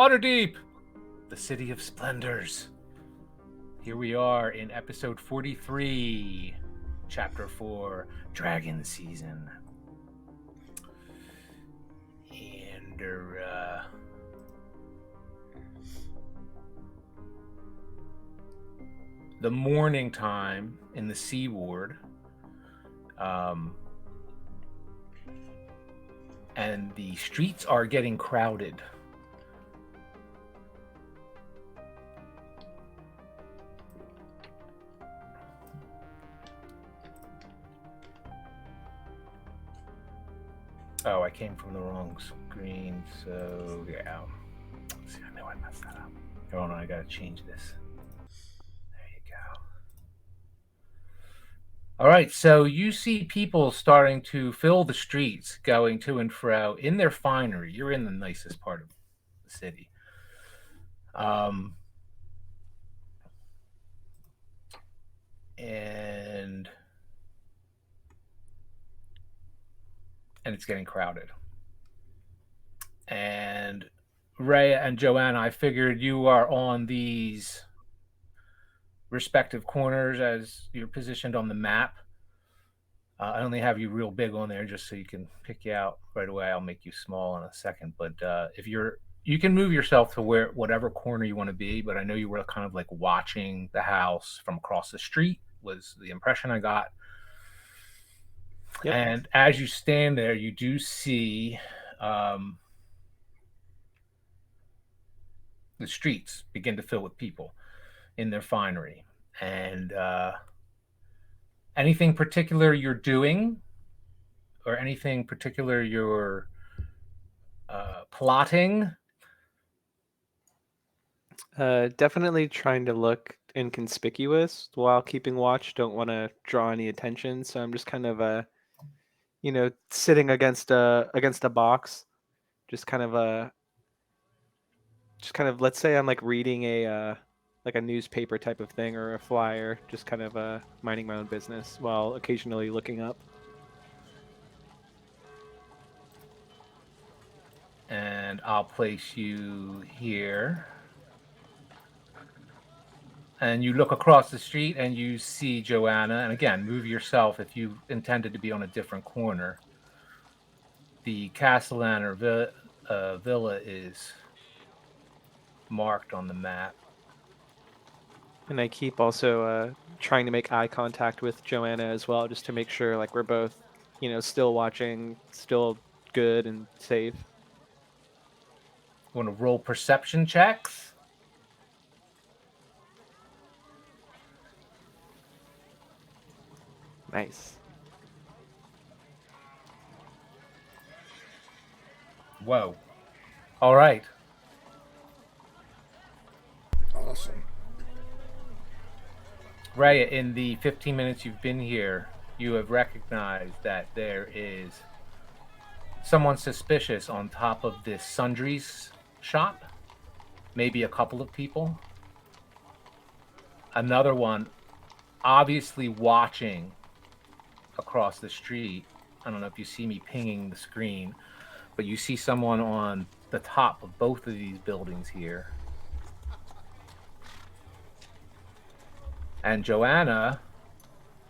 Waterdeep, the city of splendors. Here we are in episode 43, chapter 4, Dragon Season. And the morning time in the Sea Ward, and the streets are getting crowded. Oh, I came from the wrong screen, so yeah. See, I know I messed that up. Hold on, I gotta change this. There you go. All right, so you see people starting to fill the streets, going to and fro in their finery. You're in the nicest part of the city. And it's getting crowded. And Ray and Joanna, I figured you are on these respective corners as you're positioned on the map. I only have you real big on there just so you can pick you out right away. I'll make you small in a second, but if you can move yourself to whatever corner you want to be, but I know you were kind of like watching the house from across the street was the impression I got. Yep. And as you stand there, you do see the streets begin to fill with people in their finery. And anything particular you're doing or anything particular you're plotting? Definitely trying to look inconspicuous while keeping watch. Don't want to draw any attention, so I'm just kind of sitting against a box, just kind of let's say I'm like reading a like a newspaper type of thing or a flyer, just kind of minding my own business while occasionally looking up. And I'll place you here. And you look across the street and you see Joanna. And again, move yourself if you intended to be on a different corner. The Castellan villa is marked on the map. And I keep also trying to make eye contact with Joanna as well, just to make sure like we're both, still watching, still good and safe. Want to roll perception checks? Nice. Whoa. All right. Awesome. Raya, in the 15 minutes you've been here, you have recognized that there is someone suspicious on top of this sundries shop. Maybe a couple of people. Another one obviously watching across the street. I don't know if you see me pinging the screen, but you see someone on the top of both of these buildings here. And Joanna,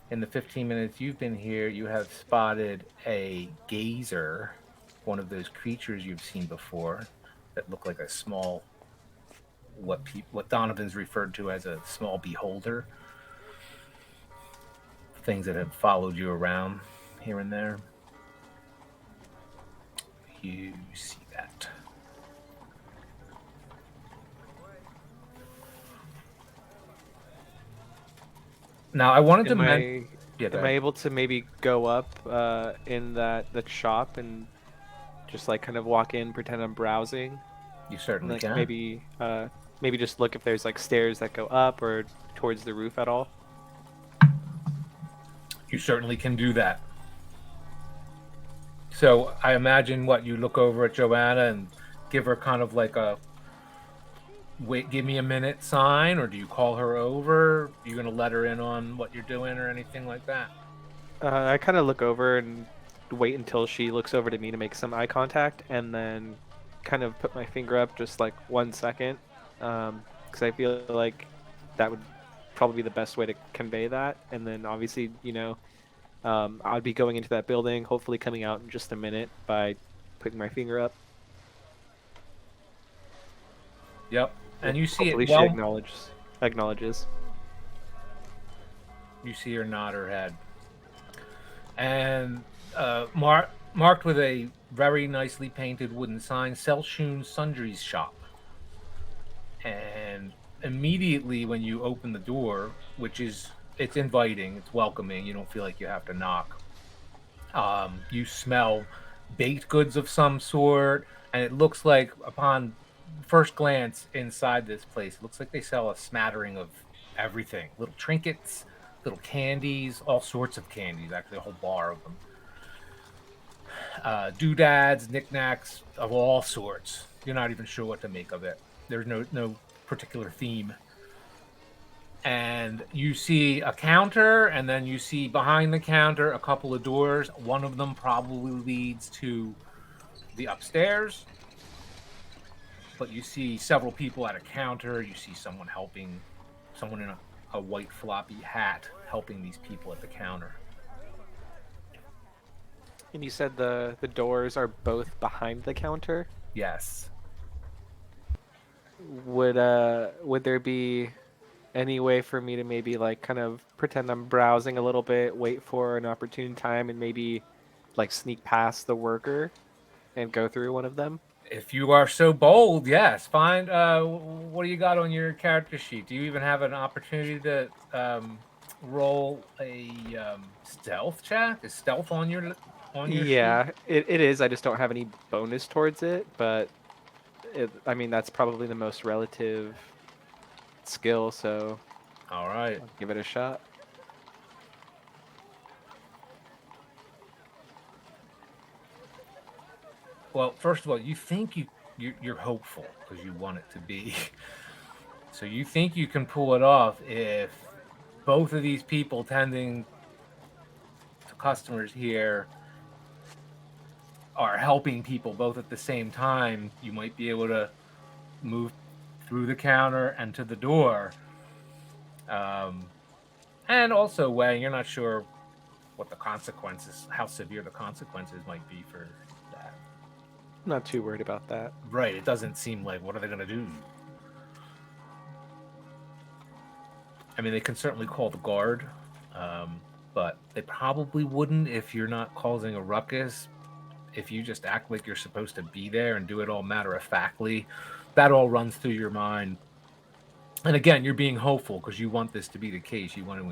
in the 15 minutes you've been here, you have spotted a gazer, one of those creatures you've seen before that look like a small, what Donovan's referred to as a small beholder. Things that have followed you around here and there. You see that. Now, I wanted to mention... Am I able to maybe go up in that shop and just like kind of walk in, pretend I'm browsing? You certainly can. Maybe just look if there's like stairs that go up or towards the roof at all. You certainly can do that. So I imagine you look over at Joanna and give her kind of like a wait, give me a minute sign, or do you call her over? Are you going to let her in on what you're doing or anything like that? I kind of look over and wait until she looks over to me to make some eye contact, and then kind of put my finger up just like 1 second, because I feel like that would probably be the best way to convey that. And then obviously, I'd be going into that building, hopefully coming out in just a minute by putting my finger up. Yep. And you see it Hopefully, she well. acknowledges. You see her nod her head, and marked with a very nicely painted wooden sign, Selshun Sundry's shop. And immediately when you open the door, which is it's inviting, it's welcoming, you don't feel like you have to knock. You smell baked goods of some sort, and it looks like upon first glance inside this place, it looks like they sell a smattering of everything, little trinkets, little candies, all sorts of candies, actually a whole bar of them. Doodads, knickknacks of all sorts. You're not even sure what to make of it. There's no particular theme. And you see a counter, and then you see behind the counter a couple of doors. One of them probably leads to the upstairs, but you see several people at a counter. You see someone helping, someone in a white floppy hat helping these people at the counter. And you said the doors are both behind the counter. Yes. Would there be any way for me to maybe like kind of pretend I'm browsing a little bit, wait for an opportune time, and maybe like sneak past the worker and go through one of them? If you are so bold, yes. Find what do you got on your character sheet? Do you even have an opportunity to roll a stealth check? Is stealth on your sheet? Yeah, it is. I just don't have any bonus towards it, but I mean that's probably the most relative skill, so All right. I'll give it a shot. Well, first of all, you think you're hopeful because you want it to be. So you think you can pull it off if both of these people tending to customers here are helping people both at the same time. You might be able to move through the counter and to the door. And also, Wang, you're not sure what the consequences, how severe the consequences might be for that. I'm not too worried about that. Right. It doesn't seem like, what are they going to do? I mean, they can certainly call the guard, but they probably wouldn't if you're not causing a ruckus. If you just act like you're supposed to be there and do it all matter of factly, that all runs through your mind. And again, you're being hopeful because you want this to be the case. You want to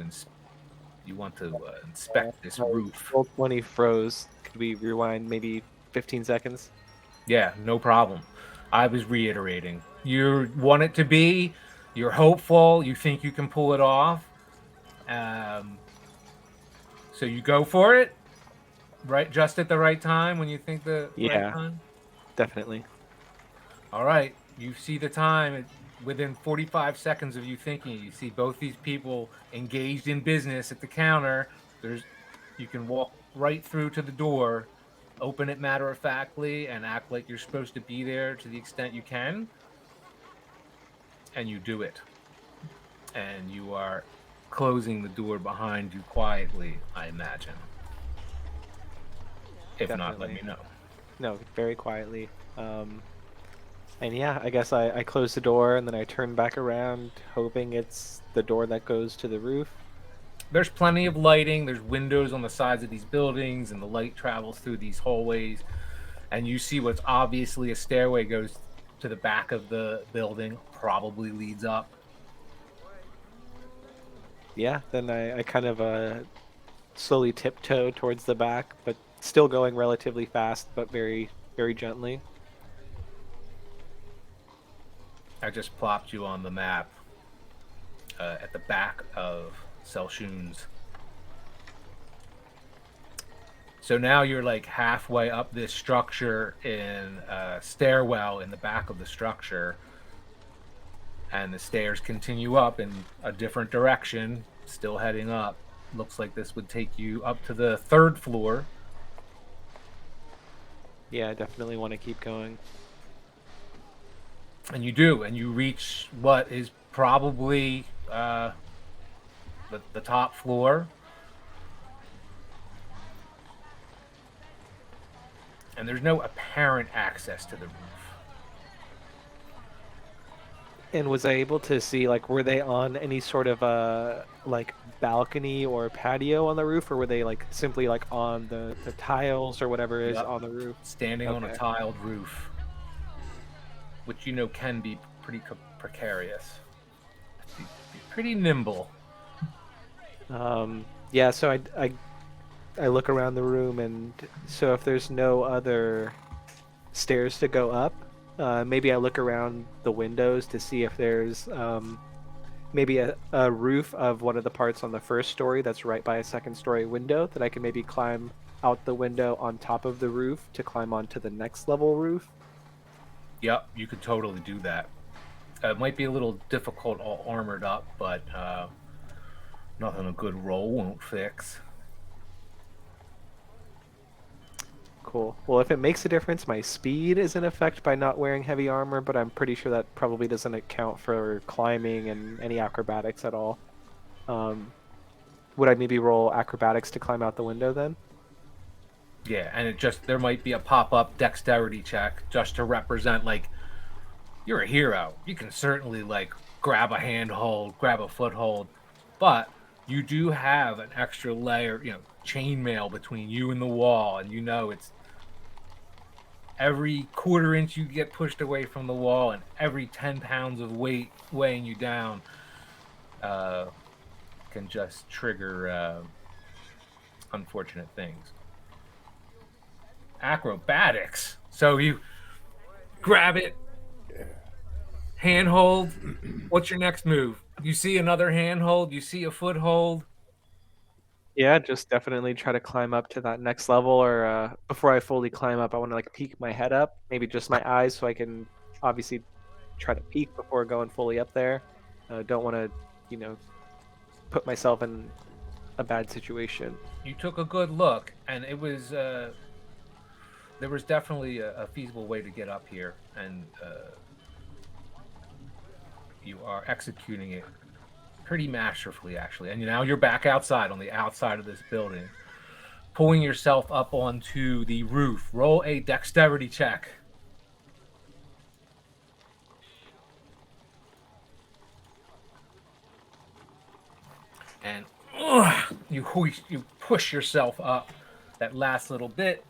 inspect this My roof. roll 20 froze. Could we rewind maybe 15 seconds? Yeah, no problem. I was reiterating. You want it to be. You're hopeful. You think you can pull it off. So you go for it, right? Just at the right time when you think the right Yeah, time. definitely. All right. You see the time within 45 seconds of you thinking. You see both these people engaged in business at the counter. You can walk right through to the door, open it matter of factly, and act like you're supposed to be there to the extent you can. And you do it. And you are closing the door behind you quietly, I imagine. If not, let Definitely. me know. No, very quietly. And yeah, I guess I close the door and then I turn back around, hoping it's the door that goes to the roof. There's plenty of lighting. There's windows on the sides of these buildings, and the light travels through these hallways. And you see what's obviously a stairway goes to the back of the building, probably leads up. Yeah, then I kind of slowly tiptoe towards the back, but still going relatively fast, but very, very gently. I just plopped you on the map at the back of Selshun's. So now you're like halfway up this structure in a stairwell in the back of the structure, and the stairs continue up in a different direction, still heading up. Looks like this would take you up to the third floor. Yeah, I definitely want to keep going. And you do, and you reach what is probably the top floor, and there's no apparent access to the roof. And was I able to see, like, were they on any sort of like balcony or patio on the roof, or were they like simply like on the tiles or whatever is Yep, on the roof? standing on a Okay. tiled roof, which can be pretty precarious. Be pretty nimble. Yeah, so I look around the room, and so if there's no other stairs to go up, maybe I look around the windows to see if there's maybe a roof of one of the parts on the first story that's right by a second story window that I can maybe climb out the window on top of the roof to climb onto the next level roof. Yep, you could totally do that. It might be a little difficult all armored up, but nothing a good roll won't fix. Cool. Well, if it makes a difference, my speed is in effect by not wearing heavy armor, but I'm pretty sure that probably doesn't account for climbing and any acrobatics at all. Um, would I maybe roll acrobatics to climb out the window then? Yeah, and there might be a pop up dexterity check just to represent like you're a hero. You can certainly like grab a handhold, grab a foothold, but you do have an extra layer, chainmail between you and the wall, and it's every quarter inch you get pushed away from the wall, and every 10 pounds of weight weighing you down uh, can just trigger unfortunate things. Acrobatics. So you grab it, handhold. What's your next move? You see another handhold, you see a foothold. Yeah, just definitely try to climb up to that next level, or before I fully climb up, I want to like peek my head up, maybe just my eyes, so I can obviously try to peek before going fully up there. Don't want to, you know, put myself in a bad situation. You took a good look, and there was definitely a feasible way to get up here, and you are executing it pretty masterfully, actually. And now you're back outside on the outside of this building, pulling yourself up onto the roof. Roll a dexterity check. And you push yourself up that last little bit.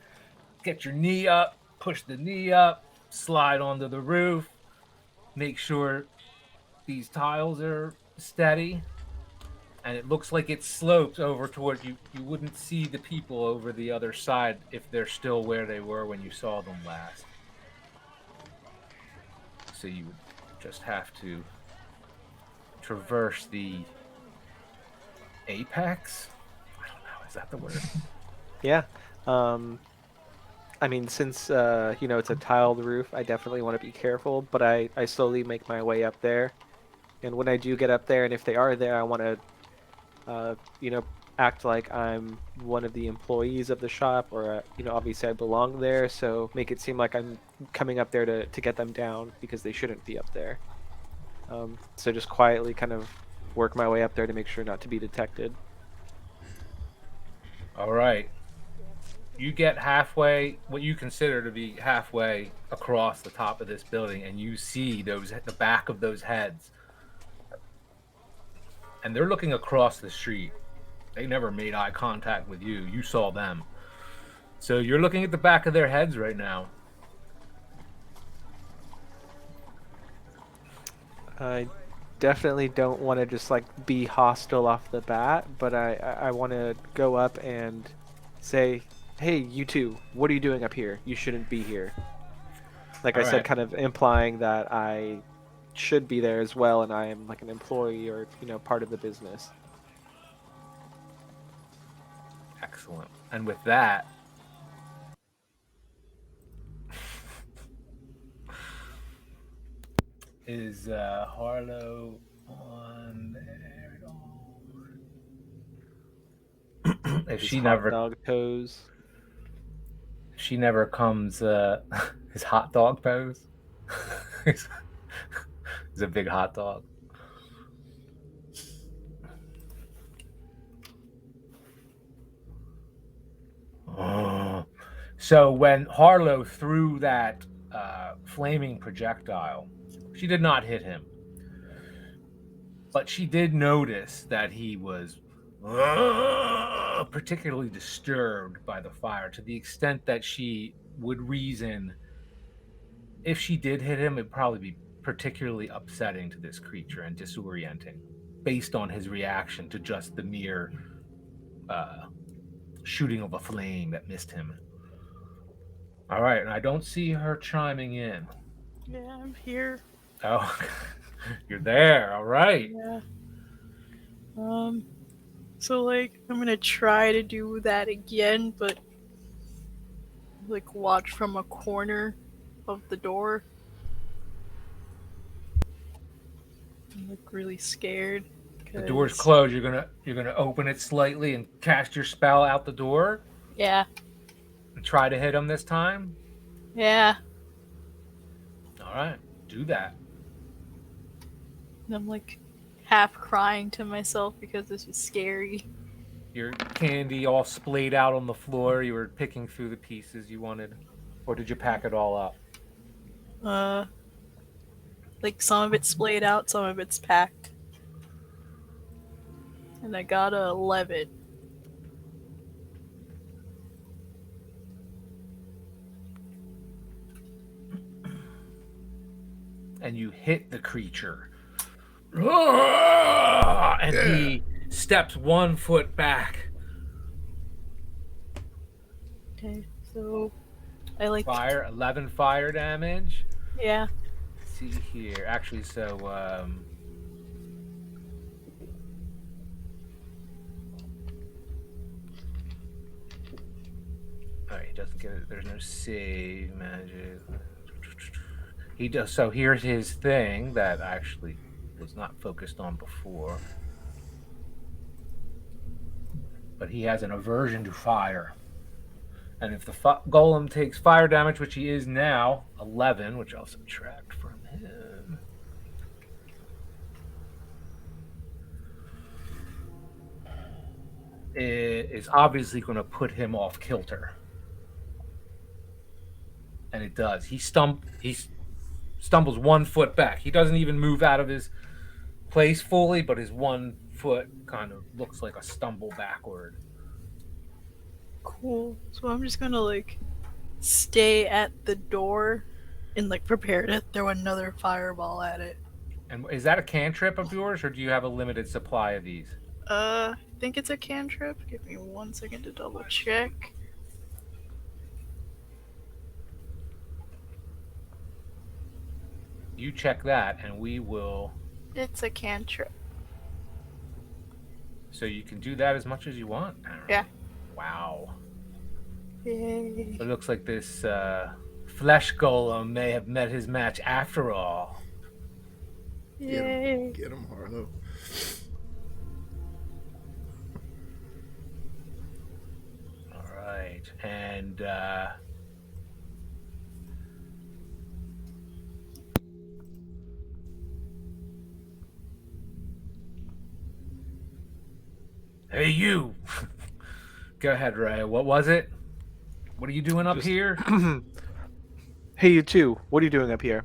Get your knee up, push the knee up, slide onto the roof. Make sure these tiles are steady, and it looks like it slopes over toward you. You wouldn't see the people over the other side if they're still where they were when you saw them last. So you would just have to traverse the apex. I don't know. Is that the word? Yeah. Um, I mean, since it's a tiled roof, I definitely want to be careful, but I slowly make my way up there. And when I do get up there, and if they are there, I want to uh, you know, act like I'm one of the employees of the shop, or obviously I belong there, so make it seem like I'm coming up there to get them down because they shouldn't be up there. So just quietly kind of work my way up there to make sure not to be detected. All right. You get halfway, what you consider to be halfway across the top of this building, and you see the back of those heads, and they're looking across the street. They never made eye contact with you. You saw them. So you're looking at the back of their heads right now. I definitely don't want to just like be hostile off the bat, but I want to go up and say, "Hey, you two, what are you doing up here? You shouldn't be here." Like I All said, right. kind of implying that I should be there as well, and I am like an employee or part of the business. Excellent. And with that, is Harlow on there at all? if His she hot never dog toes. if she never comes his hot dog pose. It's a big hot dog. Oh. So when Harlow threw that flaming projectile, she did not hit him, but she did notice that he was particularly disturbed by the fire to the extent that she would reason if she did hit him, it'd probably be particularly upsetting to this creature and disorienting based on his reaction to just the mere uh, shooting of a flame that missed him. All right, and I don't see her chiming in. Yeah, I'm here. Oh, you're there. All right. Yeah. So like I'm gonna try to do that again, but like watch from a corner of the door. I'm like really scared The door's because closed. You're gonna open it slightly and cast your spell out the door yeah, and try to hit him this time. yeah. All right, do that. And I'm like half crying to myself because this is scary. Your candy all splayed out on the floor. You were picking through the pieces you wanted, or did you pack it all up? Uh, like some of it's splayed out, some of it's packed, and I got a 11. And you hit the creature. And he steps 1 foot back. Okay, so I like Fire, 11 fire damage. yeah. Let's see here. Actually, so all right, he doesn't get it. There's no save magic. He does. So here's his thing that actually was not focused on before. But he has an aversion to fire. And if the golem takes fire damage, which he is now, 11, which I'll subtract from him. It is obviously going to put him off kilter. And it does. He stumbles 1 foot back. He doesn't even move out of his place fully, but his 1 foot kind of looks like a stumble backward. Cool. So I'm just gonna like stay at the door and like prepare to throw another fireball at it. And is that a cantrip of yours, or do you have a limited supply of these? I think it's a cantrip. Give me 1 second to double check. You check that, and we will. It's a cantrip. So you can do that as much as you want, apparently. Yeah. Wow. Yay. It looks like this flesh golem may have met his match after all. Yay. Get him, Harlow. All right. And hey, you. Go ahead, Ray. What was it? What are you doing up Just- here? Hey, you too. What are you doing up here?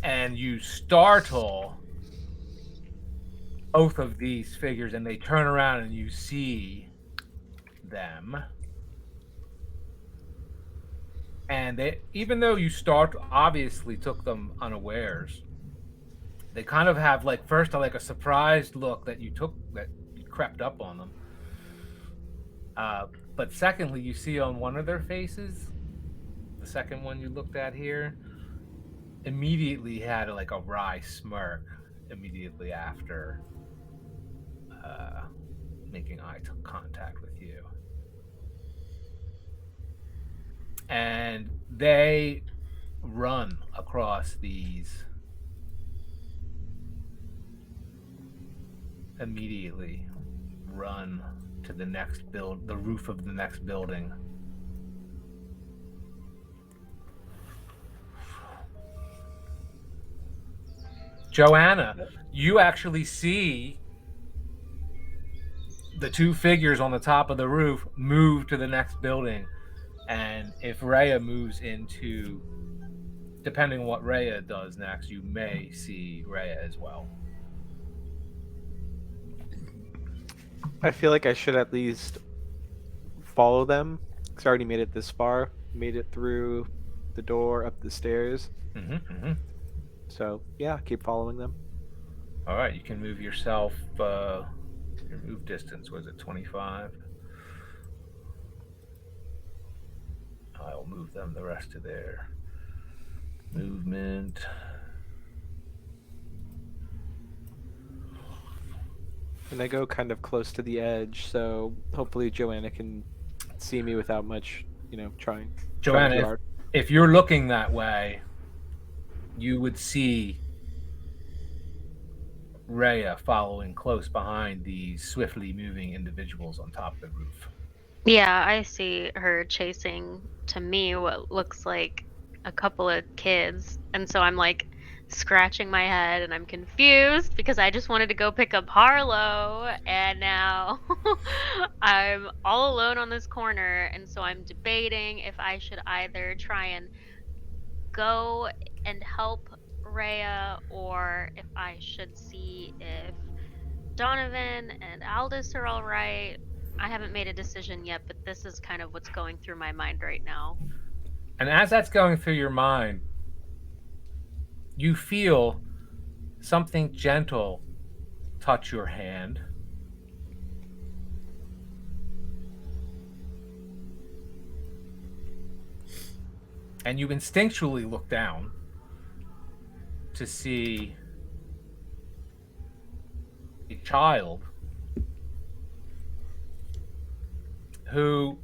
And you startle both of these figures, and they turn around, and you see them. And they, even though you obviously took them unawares, they kind of have like first like a surprised look that you crept up on them. But secondly, you see on one of their faces, the second one you looked at here, immediately had like a wry smirk immediately after making eye contact with you. And they run across these immediately, run to the the roof of the next building. Joanna, you actually see the two figures on the top of the roof move to the next building. And if Rhea moves into, depending on what Rhea does next, you may see Rhea as well. I feel like I should at least follow them. Because I already made it this far. Made it through the door, up the stairs. So, yeah, keep following them. All right, you can move yourself. Your move distance was it 25? I'll move them the rest of their movement. And I go kind of close to the edge, so hopefully Joanna can see me without much, trying too Joanna, hard. if you're looking that way, you would see Rhea following close behind these swiftly moving individuals on top of the roof. Yeah, I see her chasing to me what looks like a couple of kids. And so I'm like scratching my head and I'm confused because I just wanted to go pick up Harlow and now I'm all alone on this corner. And so I'm debating if I should either try and go and help Rhea or if I should see if Donovan and Aldous are all right. I haven't made a decision yet, but this is kind of what's going through my mind right now. And as that's going through your mind, you feel something gentle touch your hand. And you instinctually look down to see a child who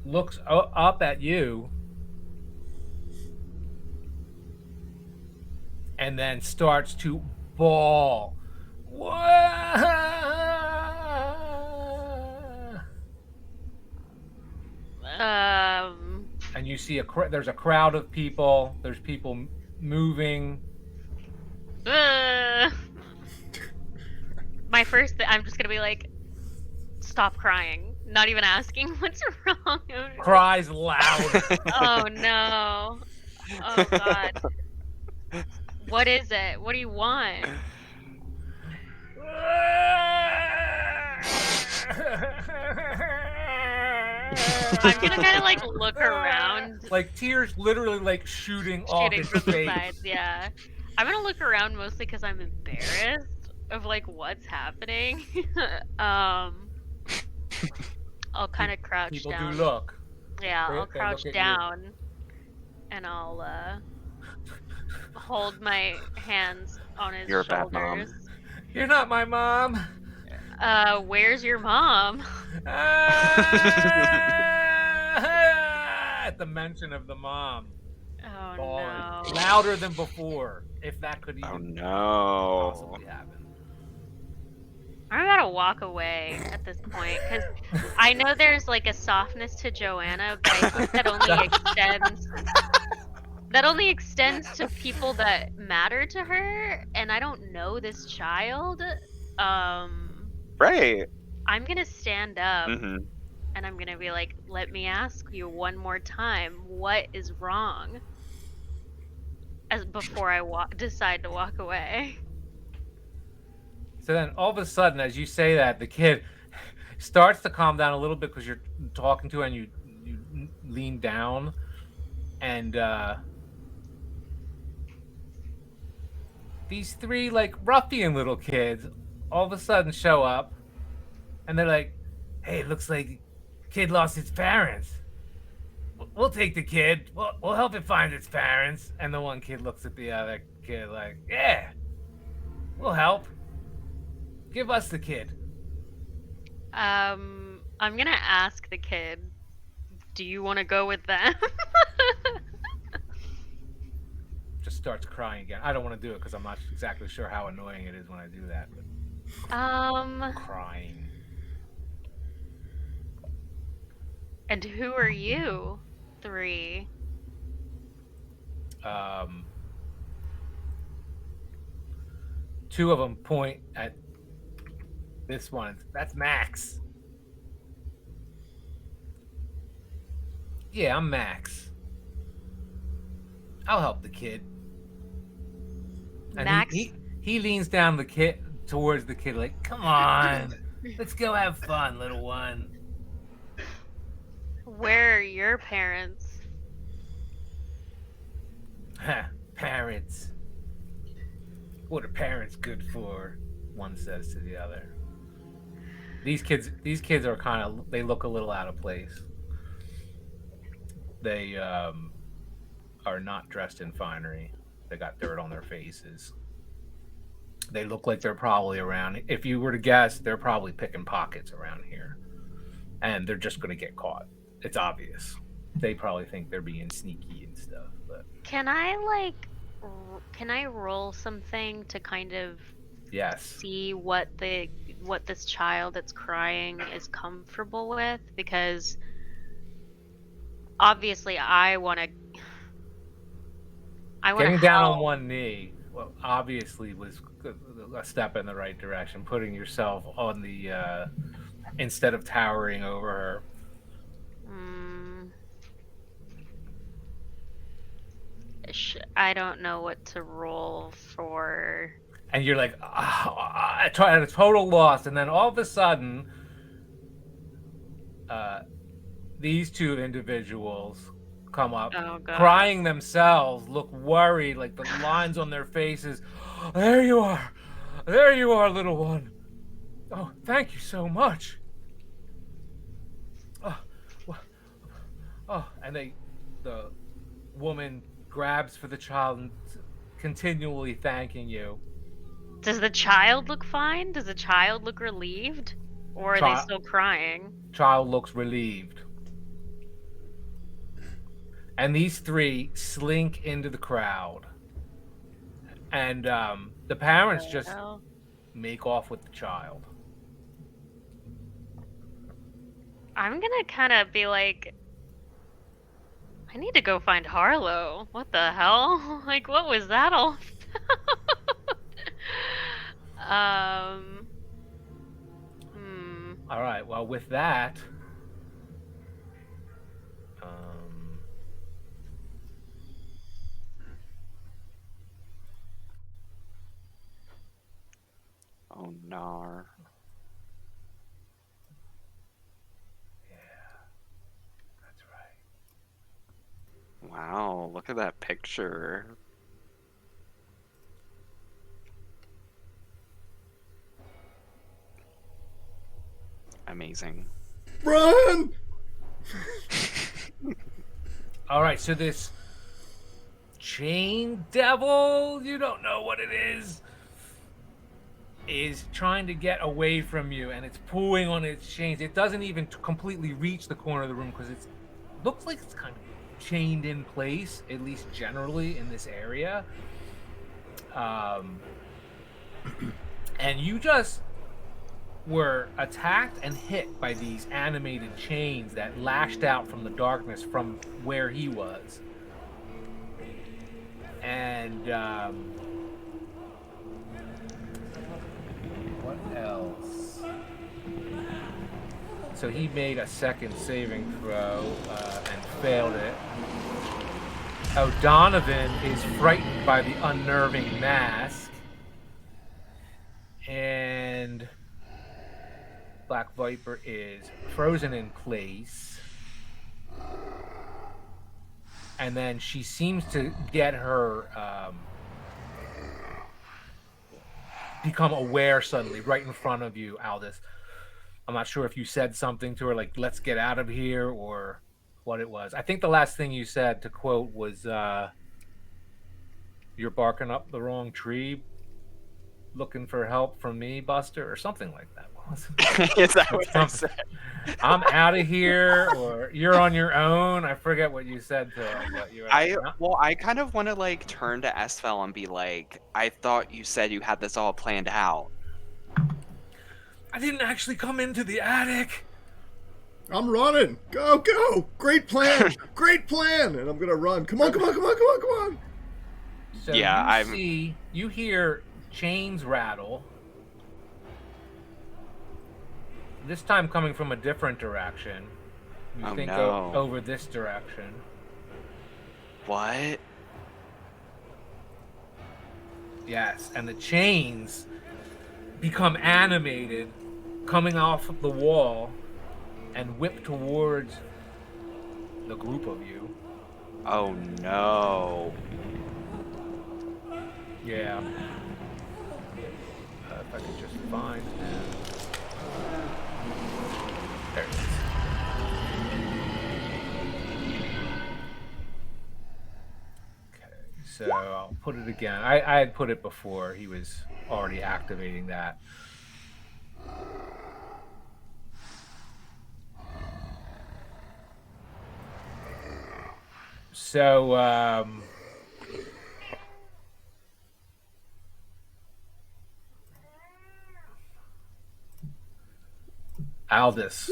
looks up at you and then starts to bawl. And you see there's a crowd of people. There's people moving. My first, I'm just gonna be like, stop crying. Not even asking what's wrong. Cries loud. Oh no. Oh god. What is it? What do you want? I'm gonna kind of like look around. Like tears literally like shooting off his from the face. sides, yeah. I'm gonna look around mostly because I'm embarrassed of like what's happening. I'll kind of crouch People down. do look. Yeah, I'll They crouch look at down and I'll hold my hands on his You're a shoulders. bad mom. You're not my mom. Where's your mom? At the mention of the mom. Oh Bawling. no. Louder than before, if that could even possibly happen. I'm about to walk away at this point because I know there's like a softness to Joanna, but I think that only extends to people that matter to her, and I don't know this child. Right. I'm gonna stand up Mm-hmm. and I'm gonna be like, let me ask you one more time, what is wrong? Before I decide to walk away. So then all of a sudden, as you say that, the kid starts to calm down a little bit because you're talking to her and you lean down and these three like ruffian little kids all of a sudden show up and they're like, hey, it looks like kid lost its parents. We'll take the kid. We'll help it find its parents. And the one kid looks at the other kid like, yeah, we'll help. Give us the kid. I'm gonna ask the kid, do you want to go with them? Just starts crying again. I don't want to do it because I'm not exactly sure how annoying it is when I do that. But crying. And who are you? 3. Two of them point at this one. That's Max. Yeah, I'm Max. I'll help the kid. And Max, he leans down the kid towards the kid like, come on, let's go have fun, little one. where are your parents? Parents. What are parents good for? One says to the other. These kids are they look a little out of place. They are not dressed in finery. They got dirt on their faces. They look like they're probably around. If you were to guess, they're probably picking pockets around here. And they're just going to get caught. It's obvious. They probably think they're being sneaky and stuff. But Can I roll something to kind of yes. see what this child that's crying is comfortable with? Because obviously I want to Getting down help. on one knee, well, obviously was a step in the right direction. Putting yourself on the instead of towering over her. I don't know what to roll for. And you're like, I try at a total loss, and then all of a sudden, these two individuals come up, crying themselves, look worried, like the lines on their faces. There you are, little one. Oh, thank you so much. And the woman grabs for the child and continually thanking you. Does the child look fine? Does the child look relieved? Or are they still crying? Child looks relieved. And these three slink into the crowd. And the parents just make off with the child. I'm gonna kind of be like, I need to go find Harlow. What the hell? Like, what was that all about? All right. Well, with that, oh no. Yeah, that's right. Wow, look at that picture. Amazing. Run! All right, so this chain devil, you don't know what it is trying to get away from you, and it's pulling on its chains. It doesn't even completely reach the corner of the room because it looks like it's kind of chained in place, at least generally in this area. And you just were attacked and hit by these animated chains that lashed out from the darkness from where he was. And what else? So he made a second saving throw and failed it. Oh, Donovan is frightened by the unnerving mask. And Black Viper is frozen in place. And then she seems to get her become aware suddenly right in front of you, Aldous. I'm not sure if you said something to her like, let's get out of here, or what it was. I think the last thing you said, to quote, was you're barking up the wrong tree looking for help from me, Buster, or something like that. Is that what I said? I'm out of here, or you're on your own. I forget what you said to him. But you were like, I kind of want to like turn to Esfel and be like, I thought you said you had this all planned out. I didn't actually come into the attic. I'm running. Go, go. Great plan. Great plan. And I'm going to run. Come on, come on, come on, come on, come on. So yeah, you hear chains rattle. This time coming from a different direction. You Oh, think no. over this direction. What? Yes, and the chains become animated, coming off the wall, and whip towards the group of you. Oh no. Yeah. If I could just find him. There it is. Okay, so I'll put it again. I had put it before. He was already activating that. So, Aldous.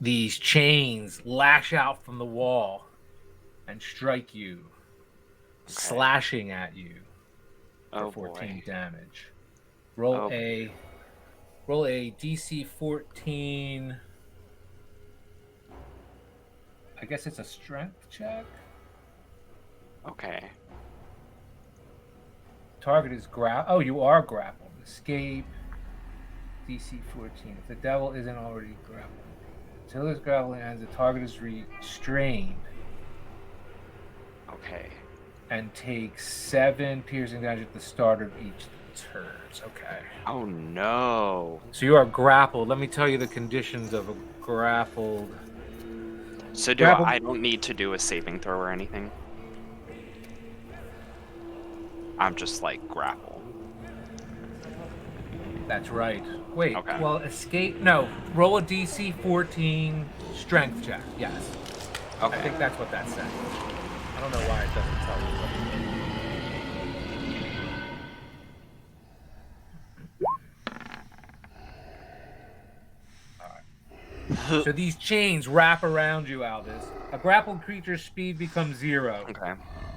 These chains lash out from the wall and strike you, slashing at you for Oh 14 boy. damage. Roll Oh. a DC 14. I guess it's a strength check. Okay. Target is Oh, you are grappled. Escape. DC 14. If the devil isn't already grappled. Until his grappling ends, the target is restrained Okay. and takes 7 piercing damage at the start of each turn. Okay. Oh no. So you are grappled. Let me tell you the conditions of a grappled. So Grappled. I don't need to do a saving throw or anything? I'm just like grapple. That's right. Wait. Okay. Well, escape. No. Roll a DC 14 strength check. Yes. Okay. I think that's what that said. I don't know why it doesn't tell you. All right. So these chains wrap around you, Aldous. A grappled creature's speed becomes 0. Okay.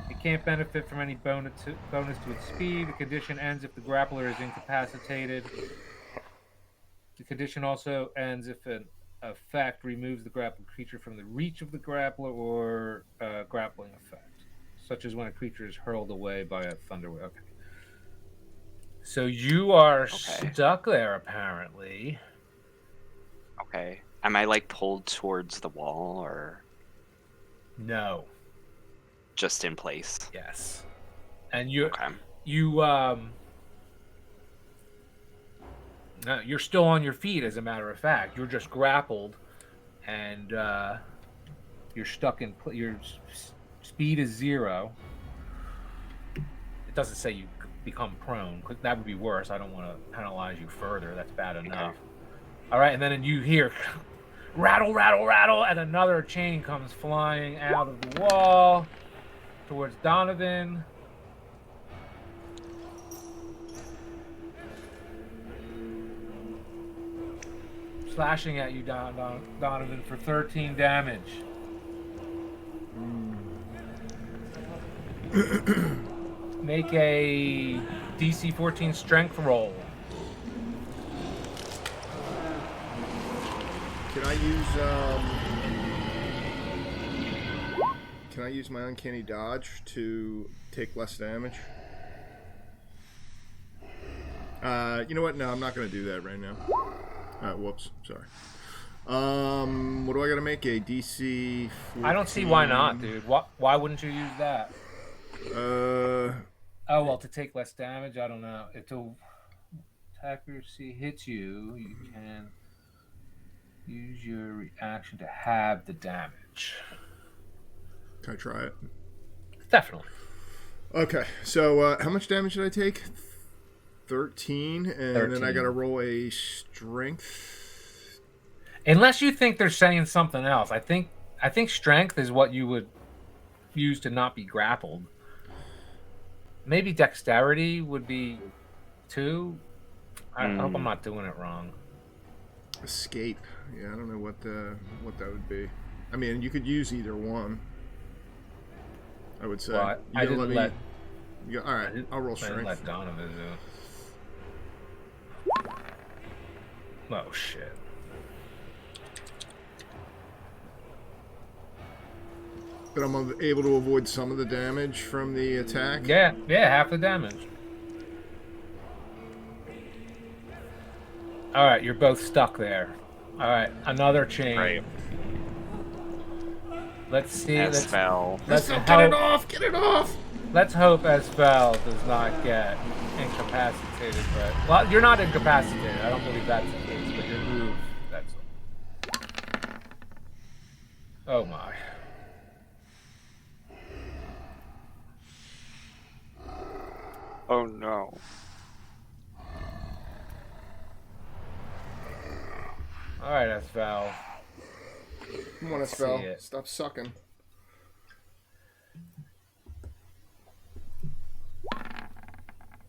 It can't benefit from any bonus to its speed. The condition ends if the grappler is incapacitated. The condition also ends if an effect removes the grappled creature from the reach of the grappler or grappling effect, such as when a creature is hurled away by a thunderwave. Okay. So you are stuck there, apparently. Okay. Am I like pulled towards the wall or No. just in place? Yes. And you're Okay. No, you're still on your feet, as a matter of fact. You're just grappled, and you're stuck in. Your speed is 0. It doesn't say you become prone. That would be worse. I don't want to penalize you further. That's bad enough. All right, and then you hear rattle, rattle, rattle, and another chain comes flying out of the wall towards Donovan. Slashing at you, Donovan, for 13 damage. Make a DC 14 strength roll. Can I use my uncanny dodge to take less damage? You know what? No, I'm not going to do that right now. Whoops. Sorry. What do I got to make? A DC 14? I don't see why not, dude. Why wouldn't you use that? Oh, well, to take less damage? I don't know. If the attacker hits you, you can use your reaction to have the damage. Can I try it? Definitely. Okay, so how much damage did I take? 13, and 13. Then I got to roll a strength. Unless you think they're saying something else. I think strength is what you would use to not be grappled. Maybe dexterity would be 2. I hope I'm not doing it wrong. Escape. Yeah, I don't know what that would be. I mean, you could use either one. I would say. Well, I You gonna didn't let. You, all right, I'll roll I didn't strength. let Donovan do. Oh shit. But I'm able to avoid some of the damage from the attack. Yeah, half the damage. All right, you're both stuck there. All right, another chain. Right. Let's see. Esfel. Let's Get hope. it off! Get it off! Let's hope Esfel does not get incapacitated. But well, you're not incapacitated. I don't believe that's the case. But your move. That's. Oh my. Oh no. All right, Esfel. Come on, See Esfel. it. Stop sucking.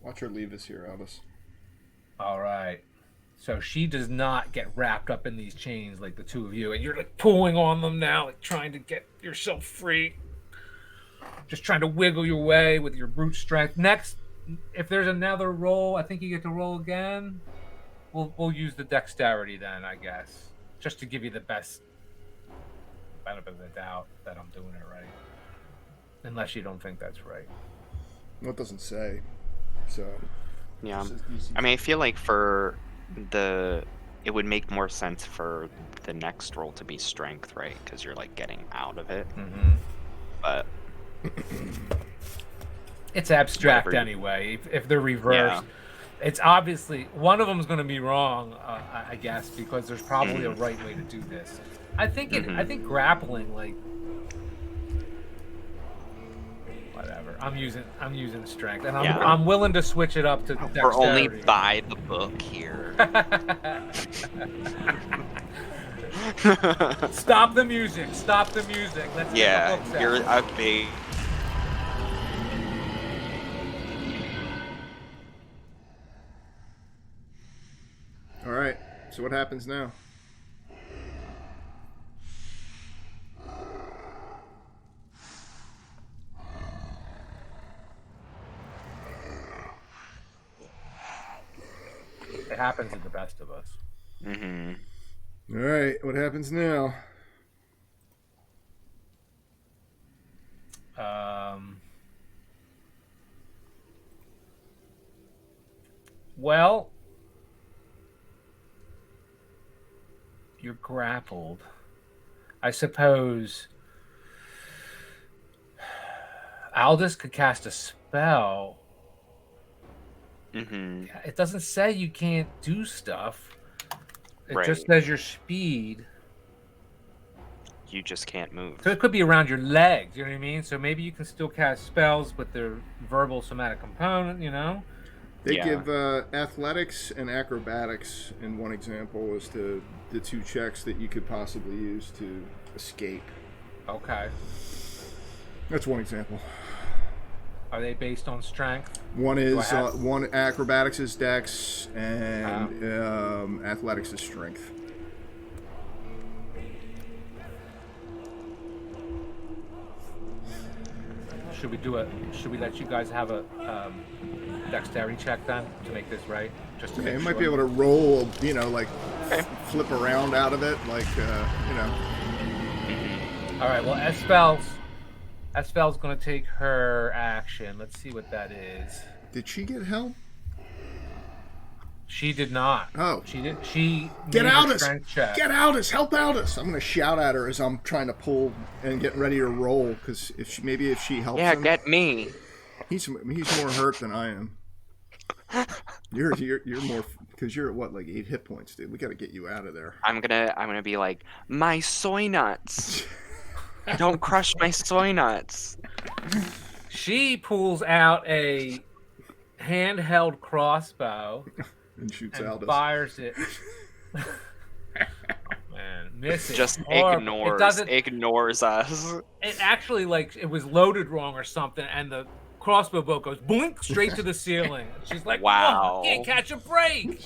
Watch her leave us here, Albus. All right. So she does not get wrapped up in these chains like the two of you, and you're like pulling on them now, like trying to get yourself free. Just trying to wiggle your way with your brute strength. Next, if there's another roll, I think you get to roll again. We'll use the dexterity then, I guess, just to give you the best benefit of the doubt that I'm doing it right. Unless you don't think that's right. Well, it doesn't say. So. Yeah. It says DC. I mean, I feel like it would make more sense for the next roll to be strength, right? Because you're like getting out of it. Mm-hmm. But It's abstract Whatever. Anyway. If they're reversed, it's obviously one of them is going to be wrong, I guess, because there's probably a right way to do this. I think I think grappling, like, whatever. I'm using strength, and I'm willing to switch it up to dexterity. we're only by the book here. Stop the music! Stop the music! Let's get the books out. You're a big. All right. So what happens now? It happens to the best of us. Mm-hmm. All right. What happens now? Well, you're grappled. I suppose Aldous could cast a spell. Mm-hmm. It doesn't say you can't do stuff. It Right. just says your speed. You just can't move. So it could be around your legs, you know what I mean? So maybe you can still cast spells with their verbal somatic component, you know? They Yeah. give athletics and acrobatics in one example as to the two checks that you could possibly use to escape. Okay. That's one example. Are they based on strength? One Do I is have- one acrobatics is dex and athletics is strength. Should we let you guys have a dexterity check then to make this right? Just to Yeah, make you sure. might be able to roll, like flip around out of it, like All right. Well, Esfel's going to take her action. Let's see what that is. Did she get help? She did not. Oh. She did. She Get made a Aldous! strength check. Get Aldous! Help Aldous! I'm gonna shout at her as I'm trying to pull and get ready to roll, because if she helps Yeah, him, get me. he's more hurt than I am. You're more, because you're at what, like 8 hit points, dude. We got to get you out of there. I'm gonna be like, my soy nuts. Don't crush my soy nuts. She pulls out a handheld crossbow And shoots and Aldous. fires it. Oh, man, misses. Just horrible. ignores us. It actually, like, it was loaded wrong or something, and the crossbow bolt goes boink straight to the ceiling. She's like, Wow. "Whoa, I can't catch a break."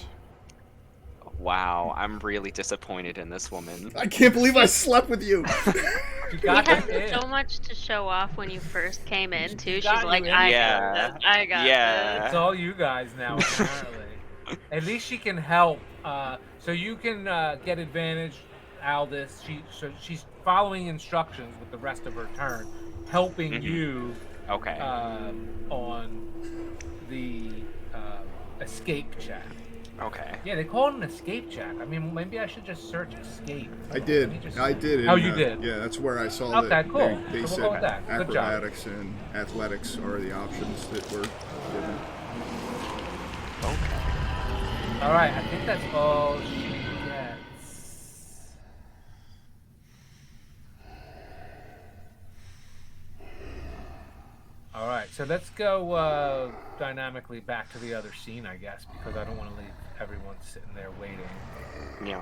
Wow, I'm really disappointed in this woman. I can't believe I slept with you. She She got had you in. so much to show off when you first came in too. She's got like, you in I there. got Yeah. this. I got It's Yeah. all you guys now, apparently. At least she can help. So you can get advantage, Aldous. She's following instructions with the rest of her turn, helping Mhm. you Okay. on the escape check. Okay. Yeah, they call it an escape check. I mean, maybe I should just search escape. I did. Let me just- I did. Oh, and, you did? Yeah, that's where I saw Okay, that cool. they So we'll said go with that. Good job. acrobatics and athletics are the options that were given. Okay. All right, I think that's all she gets. All right, so let's go dynamically back to the other scene, I guess, because I don't want to leave everyone sitting there waiting. Yeah.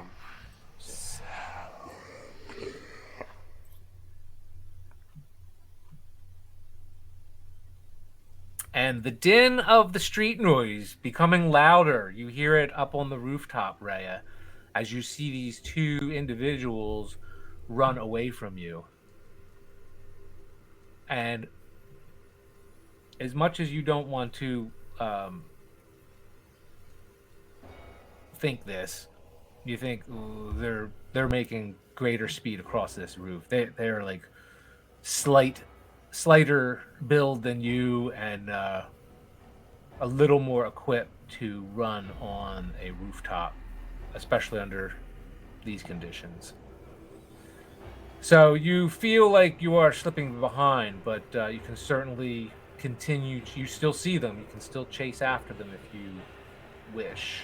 And the din of the street noise becoming louder. You hear it up on the rooftop, Rhea, as you see these two individuals run away from you. And as much as you don't want to think this, you think, "Ooh, they're making greater speed across this roof. They're like slighter build than you, and a little more equipped to run on a rooftop, especially under these conditions. So you feel like you are slipping behind, but you can certainly continue. You still see them. You can still chase after them if you wish.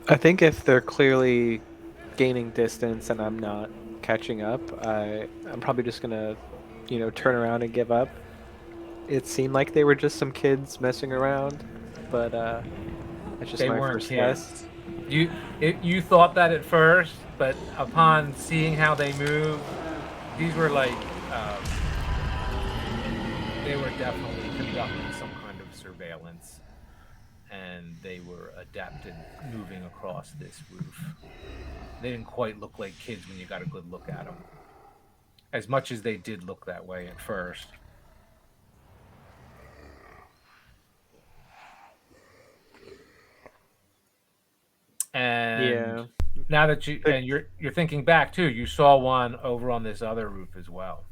I think if they're clearly gaining distance and I'm not catching up, I'm probably just gonna, turn around and give up. It seemed like they were just some kids messing around, but that's just They my weren't first guess. kids. You thought that at first, but upon seeing how they move, these were like they were definitely conducting some kind of surveillance, and they were adept in moving across this roof. They didn't quite look like kids when you got a good look at them, as much as they did look that way at first. And Yeah. now that you're thinking back too, you saw one over on this other roof as well.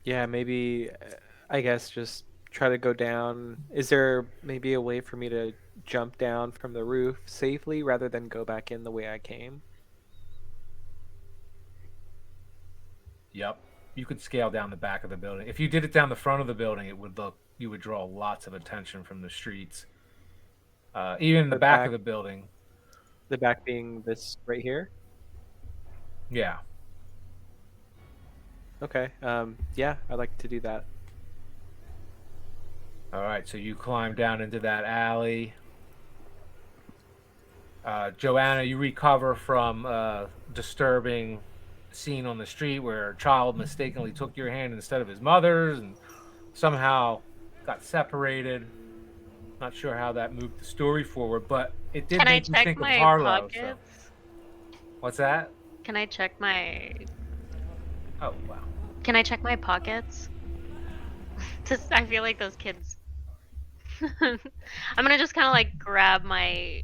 Yeah, maybe I guess just try to go down. Is there maybe a way for me to jump down from the roof safely rather than go back in the way I came? Yep. You could scale down the back of the building. If you did it down the front of the building, you would draw lots of attention from the streets. Even the back of the building. The back being this right here? Yeah. Okay. Yeah, I'd like to do that. All right. So you climb down into that alley. Joanna, you recover from disturbing scene on the street where a child mistakenly took your hand instead of his mother's and somehow got separated. Not sure how that moved the story forward, but it did Can I make you check think of my Harlow. So. pockets? What's that? Can I check my Oh, wow. Can I check my pockets? Just I feel like those kids. I'm gonna just kind of like grab my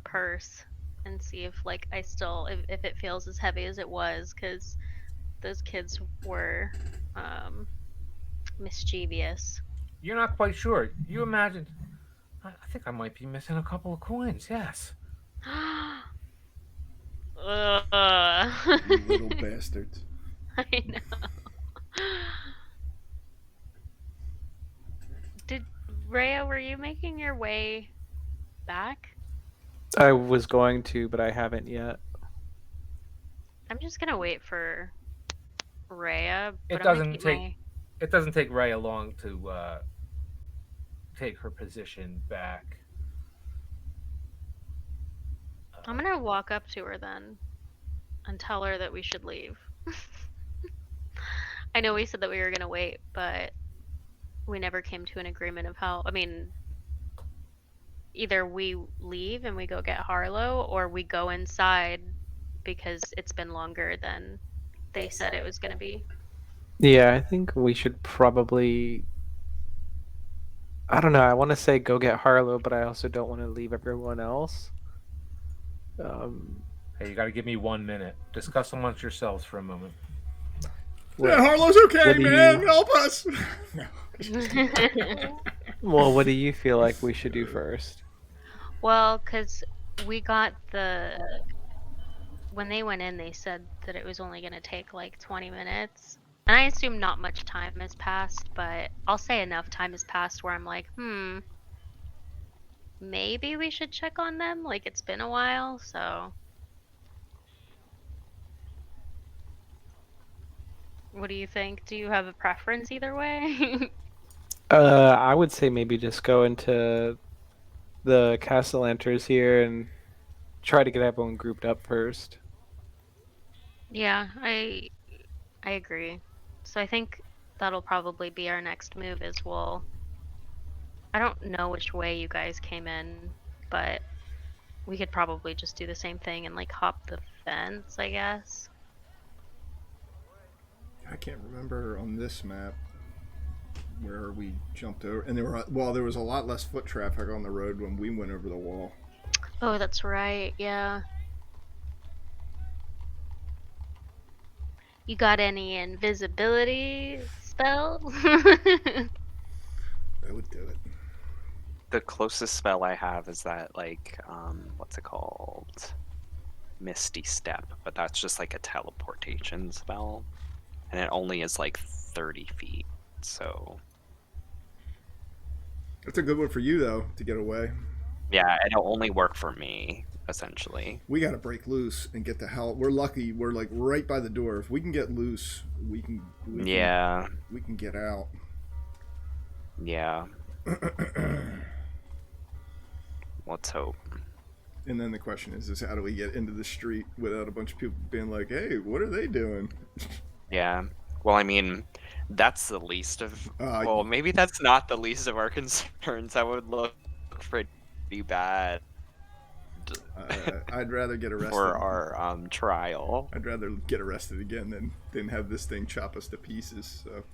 purse and see if like I still if it feels as heavy as it was, because those kids were mischievous. You're not quite sure. You imagine. I think I might be missing a couple of coins, yes. You little bastards. I know. Did Rhea, were you making your way back? I was going to, but I haven't yet. I'm just gonna wait for Rhea. It But I'm gonna doesn't keep take my... it doesn't take Rhea long to take her position back. I'm gonna walk up to her then and tell her that we should leave. I know we said that we were gonna wait, but we never came to an agreement of how. I mean, either we leave and we go get Harlow, or we go inside because it's been longer than they said it was going to be. Yeah, I think we should probably. I don't know. I want to say go get Harlow, but I also don't want to leave everyone else. Hey, you got to give me 1 minute. Discuss amongst yourselves for a moment. Yeah, Harlow's okay, what do man. you- Help us. No. Well, what do you feel like we should do first? Well, because we got when they went in, they said that it was only going to take like 20 minutes. And I assume not much time has passed, but I'll say enough time has passed where I'm like, maybe we should check on them. Like, it's been a while, so. What do you think? Do you have a preference either way? I would say maybe just go into the Castellanters here and try to get everyone grouped up first. Yeah, I agree. So I think that'll probably be our next move is I don't know which way you guys came in, but we could probably just do the same thing and like hop the fence, I guess. I can't remember on this map where we jumped over, and there was a lot less foot traffic on the road when we went over the wall. Oh, that's right. Yeah. You got any invisibility spells? That would do it. The closest spell I have is that like what's it called? Misty Step, but that's just like a teleportation spell. And it only is like 30 feet. So That's a good one for you though, to get away. yeah, it'll only work for me, essentially. We got to break loose and get the hell. We're lucky. We're like right by the door. If we can get loose, we can get out. Yeah. Let's hope. And then the question is how do we get into the street without a bunch of people being like, "Hey, what are they doing?" Yeah. Well, I mean, that's the least of. Well, maybe that's not the least of our concerns. That would look pretty bad. I'd rather get arrested for our trial. I'd rather get arrested again than have this thing chop us to pieces. So.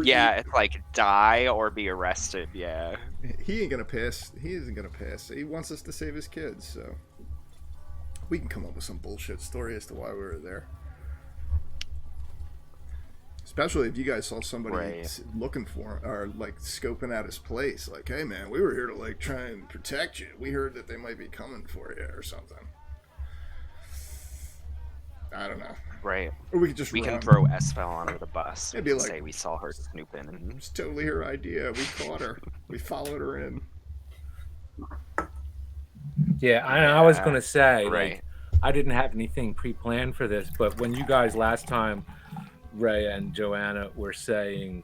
Yeah, it's like die or be arrested. Yeah. He ain't gonna pass. He isn't gonna pass. He wants us to save his kids, so we can come up with some bullshit story as to why we were there. Especially if you guys saw somebody looking for him or like scoping out his place. Like, hey man, we were here to like try and protect you. We heard that they might be coming for you or something. I don't know. Right. Or we could just can throw Esfel under the bus. It'd be like, say we saw her snooping. And... It's totally her idea. We caught her. We followed her in. Yeah, I was going to say, right. like, I didn't have anything pre-planned for this, but when you guys last time, Ray and Joanna, were saying,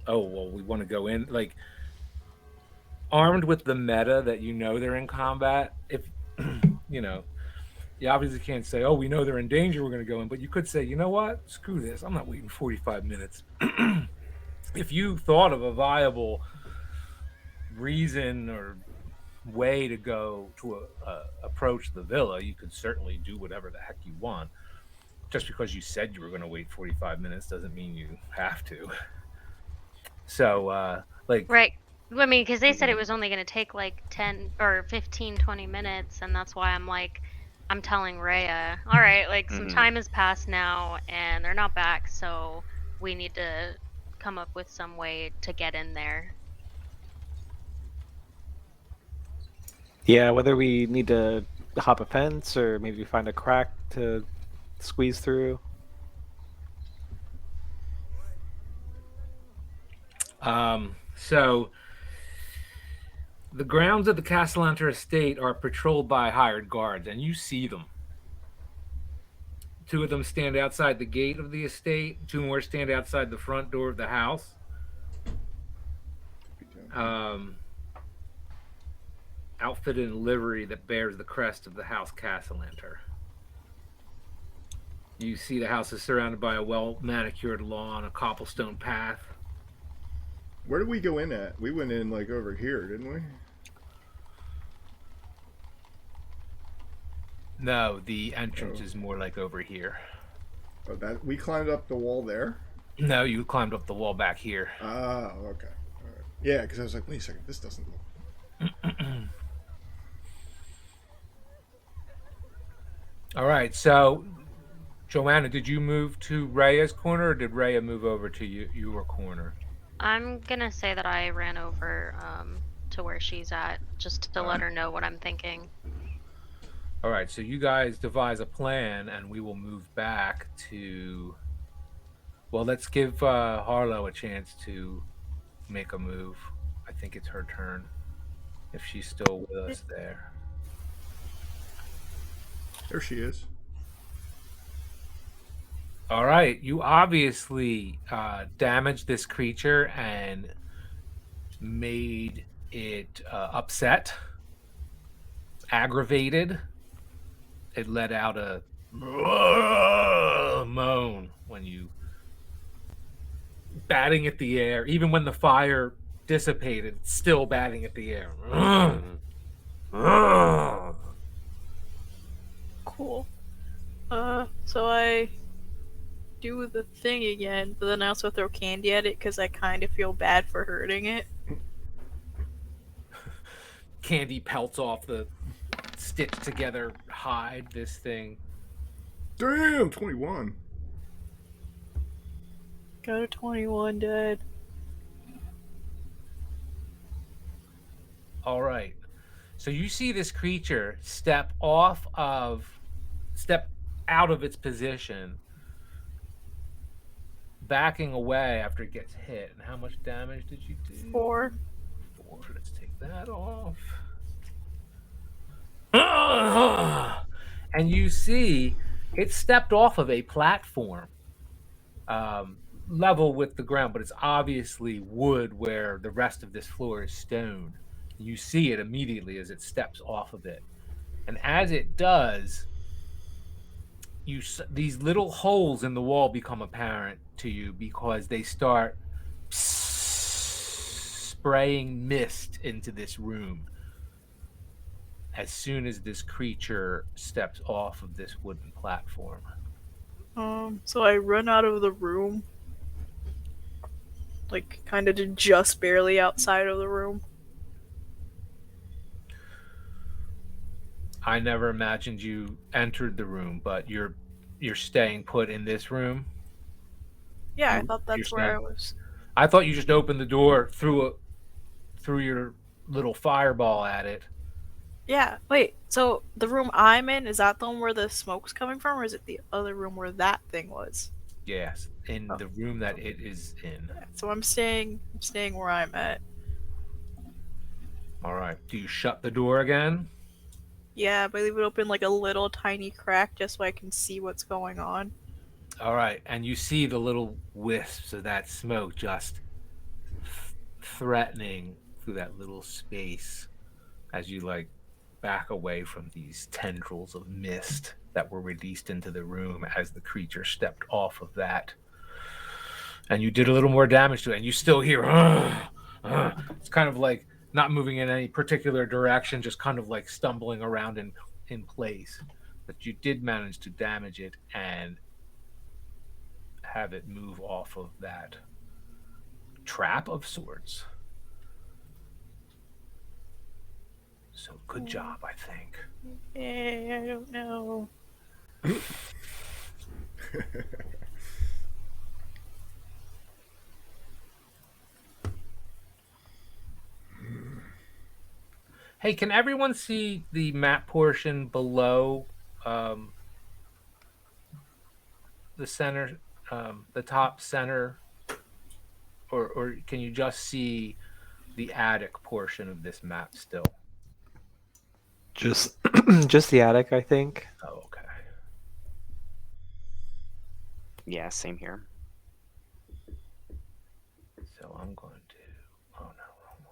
oh, well, we want to go in, like, armed with the meta that you know they're in combat, if, you know, you obviously can't say, oh, we know they're in danger, we're going to go in. But you could say, you know what? Screw this. I'm not waiting 45 minutes. If you thought of a viable reason or way to go to approach the villa, you could certainly do whatever the heck you want. Just because you said you were going to wait 45 minutes doesn't mean you have to. So, like... Right. I mean, because they said it was only going to take like 10 or 15, 20 minutes. And that's why I'm like... I'm telling Rhea, all right, like some time has passed now and they're not back, so we need to come up with some way to get in there. Yeah, whether we need to hop a fence or maybe find a crack to squeeze through. So the grounds of the Castellanter estate are patrolled by hired guards, and you see them. 2 of them stand outside the gate of the estate. 2 more stand outside the front door of the house. Outfitted in livery that bears the crest of the house Castellanter. You see the house is surrounded by a well-manicured lawn, a cobblestone path. Where did we go in at? We went in like over here, didn't we? No, the entrance Oh. is more like over here. Oh, that we climbed up the wall there. No, you climbed up the wall back here. Oh, okay. All right. Yeah, because I was like, wait a second, this doesn't look. All right, so Joanna, did you move to Raya's corner, or did Raya move over to your corner? I'm gonna say that I ran over to where she's at just to let her know what I'm thinking. All right, so you guys devise a plan, and we will move back to. Well, let's give Harlow a chance to make a move. I think it's her turn, if she's still with us there. There she is. All right, you obviously damaged this creature and made it upset, aggravated. It let out a moan when you batting at the air. Even when the fire dissipated, it's still batting at the air. Cool. So I do the thing again, but then I also throw candy at it because I kind of feel bad for hurting it. Candy pelts off the stitched together hide. This thing. Damn, 21. Got a 21 dead. All right. So you see this creature step out of its position, backing away after it gets hit. And how much damage did you do? 4. 4. Let's take that off. And you see it stepped off of a platform level with the ground, but it's obviously wood where the rest of this floor is stone. You see it immediately as it steps off of it. And as it does, these little holes in the wall become apparent to you because they start spraying mist into this room as soon as this creature steps off of this wooden platform. So I run out of the room, like kind of just barely outside of the room. I never imagined you entered the room, but you're staying put in this room. Yeah, I thought that's where I staying... was. I thought you just opened the door through your little fireball at it. Yeah, wait, so the room I'm in, is that the one where the smoke's coming from, or is it the other room where that thing was? Yes, in the room that it is in. Yeah, so I'm staying where I'm at. All right. Do you shut the door again? Yeah, but I leave it open like a little tiny crack just so I can see what's going on. All right, and you see the little wisps of that smoke just threatening through that little space as you back away from these tendrils of mist that were released into the room as the creature stepped off of that. And you did a little more damage to it, and you still hear it's kind of like not moving in any particular direction, just kind of like stumbling around in place. But you did manage to damage it and have it move off of that trap of sorts. So good job, I think. Yeah, I don't know. Hey, can everyone see the map portion below the center, the top center? Or can you just see the attic portion of this map still? Just the attic, I think. Oh, okay. Yeah, same here. So I'm going to. Oh no, wrong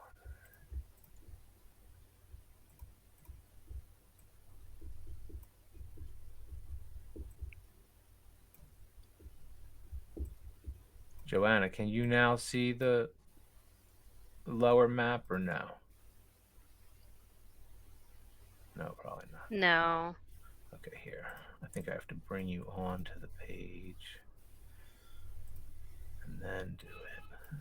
one. Joanna, can you now see the lower map or no? No, probably not. No. Okay, here. I think I have to bring you onto the page and then do it.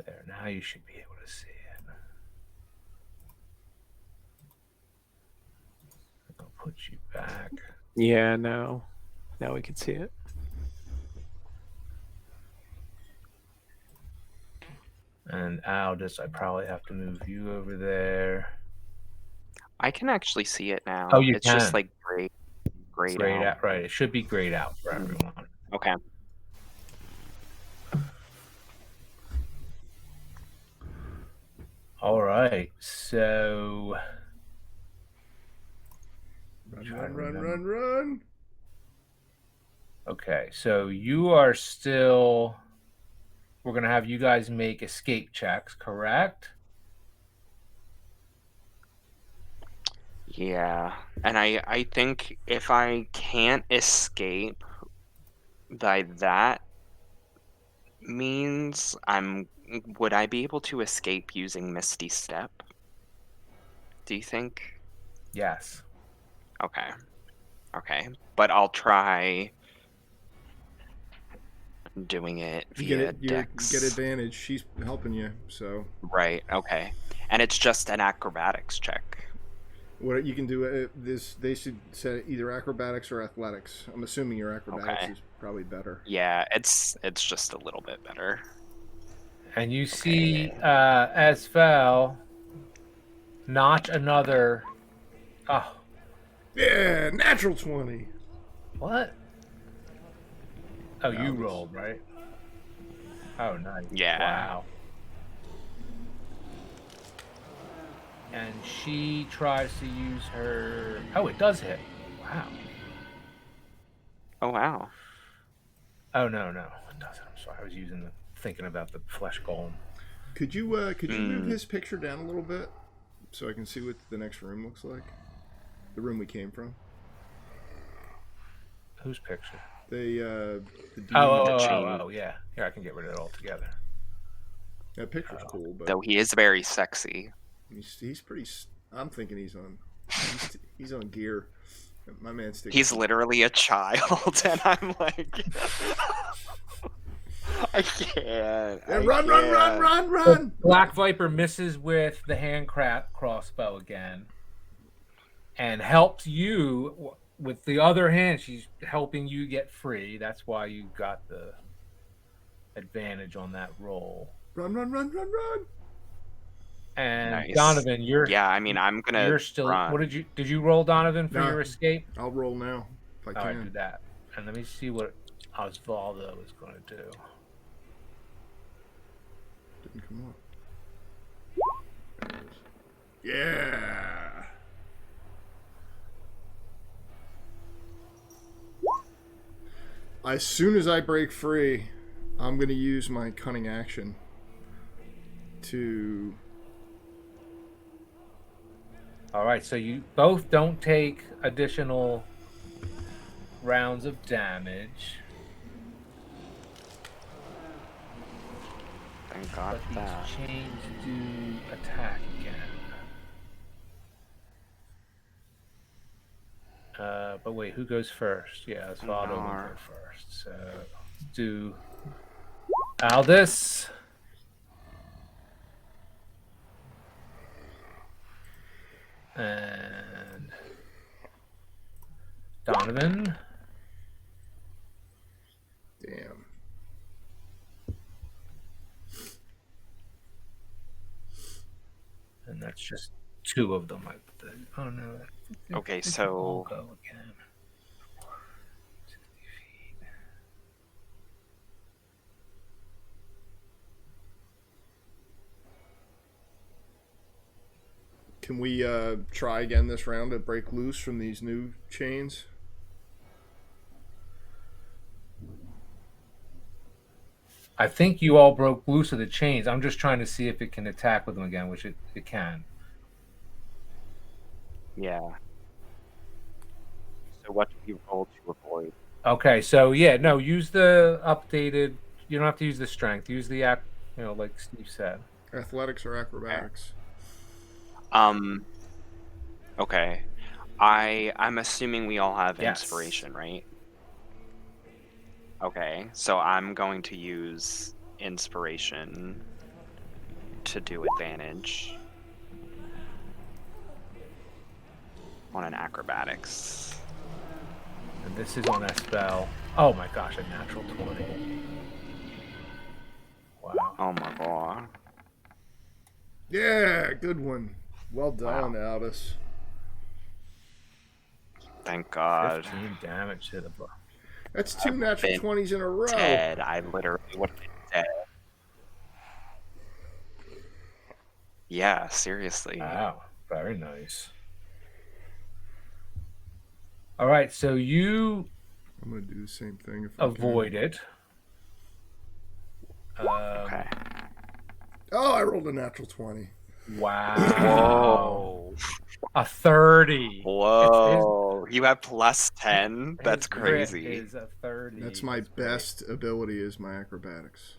There, now you should be able to see it. I'll put you back. Yeah, no. Now we can see it. And Aldous, I probably have to move you over there. I can actually see it now. Oh, you It's just can. like grayed Grayed out. out, right? It should be grayed out for Mhm. everyone. Okay. All right, so Run. okay, so you are still. We're gonna have you guys make escape checks, correct? Yeah. And I think if I can't escape, by that means would I be able to escape using Misty Step? Do you think? Yes. Okay. Okay. But I'll try doing it You get via it. You Dex. get advantage. She's helping you. So Right. Okay. And it's just an acrobatics check. what you can do this, they should say either acrobatics or athletics. I'm assuming your acrobatics Okay. is probably better. Yeah, it's just a little bit better. And you see Asfel notch another. Oh, Yeah, natural 20. what? Oh, you Aldous. rolled, right? Oh, nice. Yeah. Wow. And she tries to use her. Oh, it does hit. Wow. Oh wow. Oh no, it doesn't. I'm sorry. I was thinking about the flesh golem. Could you move his picture down a little bit so I can see what the next room looks like? The room we came from. Whose picture? The demon. Oh, yeah. Here, I can get rid of it altogether. That picture's cool, but Though he is very sexy. he's pretty. I'm thinking he's on gear. My man's sticking. He's literally a child, and I'm like, I can't. Yeah, run! Black Viper misses with the hand crossbow again, and helps you with the other hand. She's helping you get free. That's why you got the advantage on that roll. Run! And Nice. Donovan, I'm gonna. You're still. run. What did you roll, Donovan, for No. your escape? I'll roll now if I All right, can. do that, and let me see what Osvaldo is going to do. Didn't come up. Yeah. As soon as I break free, I'm going to use my cunning action to. All right, so you both don't take additional rounds of damage, Thank God but for that. these chains do attack again. But wait, who goes first? Yeah, Osvaldo will go first. So do Aldous. And Donovan. Damn. And that's just two of them. Oh no. Okay, They can all so go again. 60 feet. Can we try again this round to break loose from these new chains? I think you all broke loose of the chains. I'm just trying to see if it can attack with them again, which it can. yeah. So what do you roll to avoid? Okay, so yeah, no, use the updated. You don't have to use the strength. Use the like Steve said. Athletics or acrobatics? Okay. I'm assuming we all have Yes. inspiration, right? Okay, so I'm going to use inspiration to do advantage on an acrobatics. And this is on a spell. Oh my gosh, a natural 20. Wow. Oh my god. Yeah, good one. Well done, Aldous. Thank God. 15 damage to the book. That's 2 natural 20s in a row. Dead. I literally would have been dead. Yeah, seriously. Wow, very nice. All right, so you I'm gonna do the same thing if I avoid can. it. Okay. Oh, I rolled a natural 20. Wow. A 30. Whoa. You have plus 10? That's His crit crazy. is a 30. That's my best ability is my acrobatics.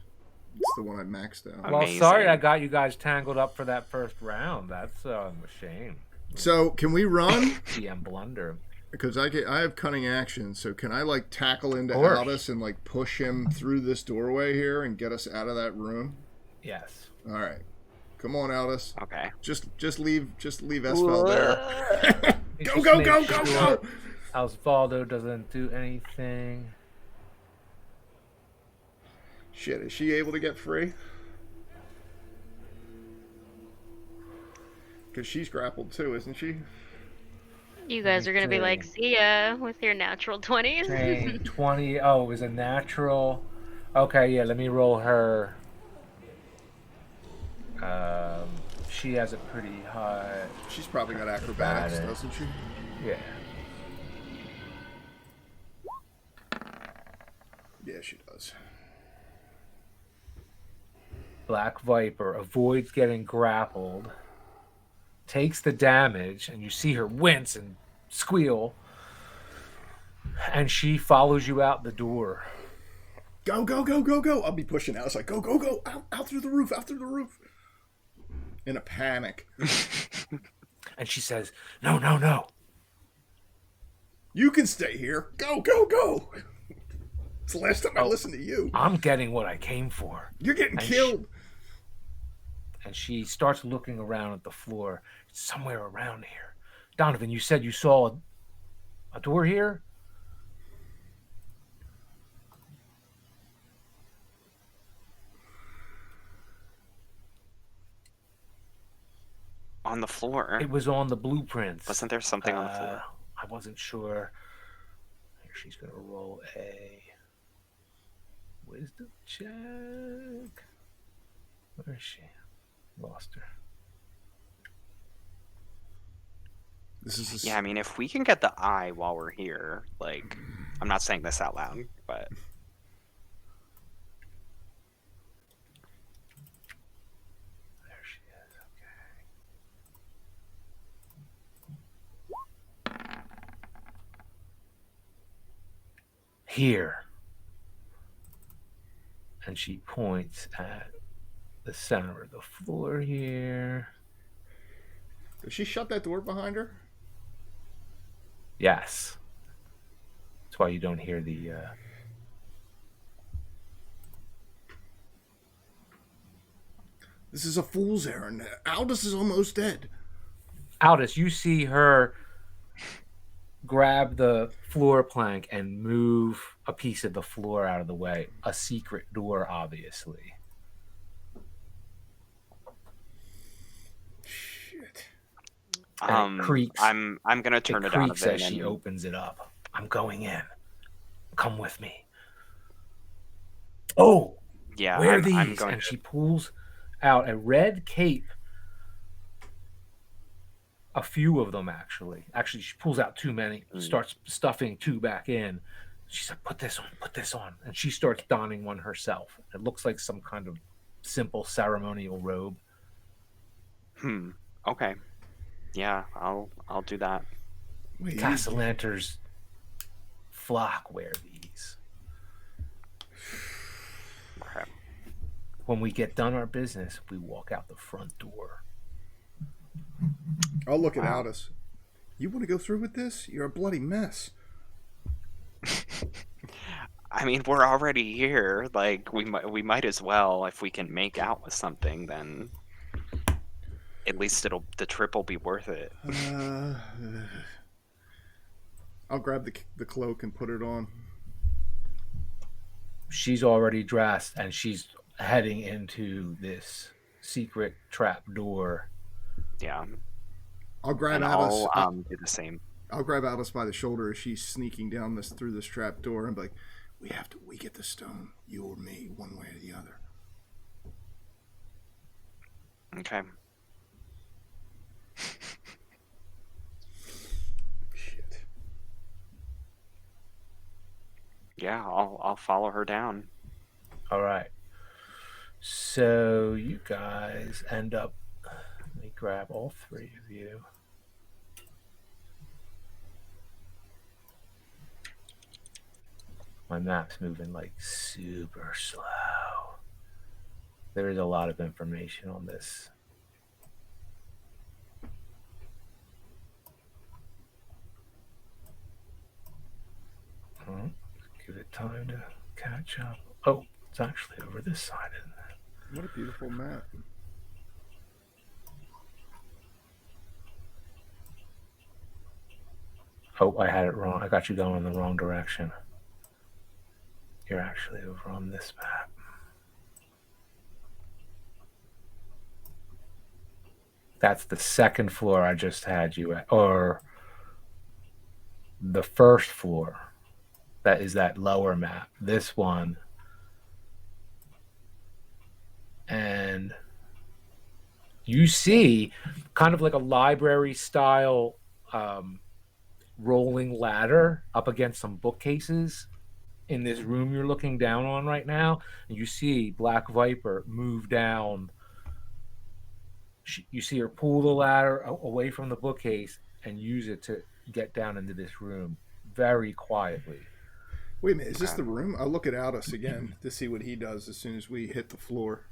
It's the one I maxed out. Well, sorry I got you guys tangled up for that first round. That's a shame. So, can we run? DM blunder. Because I have cunning action, so can I like tackle into Of course. Aldous and like push him through this doorway here and get us out of that room? Yes. All right. Come on, Aldous. Okay. Just leave Esfel there. Just go, make go, sure go, go! Osvaldo doesn't do anything. Shit, is she able to get free? Because she's grappled too, isn't she? You guys are gonna be like, see ya with your natural 20s. Train 20. Oh, it was a natural. Okay, yeah, let me roll her. She has a pretty high. She's probably got acrobatics, doesn't she? Yeah. Yeah, she does. Black Viper avoids getting grappled, takes the damage, and you see her wince and squeal, and she follows you out the door. Go, go, go, go, go! I'll be pushing out. It's like, go, go, go! Out through the roof, out through the roof! In a panic. And she says, no, no, no. You can stay here. Go, go, go! It's the last time I listened to you. I'm getting what I came for. You're getting killed. And she starts looking around at the floor. It's somewhere around here. Donovan, you said you saw a door here? On the floor? It was on the blueprints. Wasn't there something on the floor? I wasn't sure. Here, she's going to roll a wisdom check. Where is she? Lost her. Yeah, I mean, if we can get the eye while we're here, like, I'm not saying this out loud, but... There she is, okay. Here. And she points at the center of the floor here. Did she shut that door behind her? Yes. That's why you don't hear the... This is a fool's errand. Aldous is almost dead. Aldous, you see her grab the floor plank and move a piece of the floor out of the way. A secret door, obviously. Shit. And it creaks. I'm gonna turn it down a creaks bit. as she opens it up. I'm going in. Come with me. Oh, yeah. Wear these, and she pulls out a red cape. A few of them, actually. Actually, she pulls out too many, starts stuffing 2 back in. She's like, put this on. And she starts donning one herself. It looks like some kind of simple ceremonial robe. Okay. Yeah, I'll do that. Castellanter's flock wear these. when we get done our business, we walk out the front door. I'll look at Wow. Aldous. You want to go through with this? You're a bloody mess. I mean, we're already here. Like, we might as well. If we can make out with something, then at least the trip will be worth it. I'll grab the cloak and put it on. She's already dressed and she's heading into this secret trap door. Yeah. I'll grab And Aldous. I'll do the same. I'll grab Aldous by the shoulder as she's sneaking down through this trap door and be like, we get the stone, you or me, one way or the other. Okay. Shit. Yeah, I'll follow her down. All right. So you guys end up. Let me grab all three of you. My map's moving like super slow. There is a lot of information on this. Give it time to catch up. Oh, it's actually over this side, isn't it? What a beautiful map. Oh, I had it wrong. I got you going in the wrong direction. You're actually over on this map. That's the second floor I just had you at, or the first floor. That is that lower map. This one. And you see kind of like a library style rolling ladder up against some bookcases in this room you're looking down on right now. And you see Black Viper move down. You see her pull the ladder away from the bookcase and use it to get down into this room very quietly. Wait a minute, is this the room? I'll look at Aldous again to see what he does as soon as we hit the floor.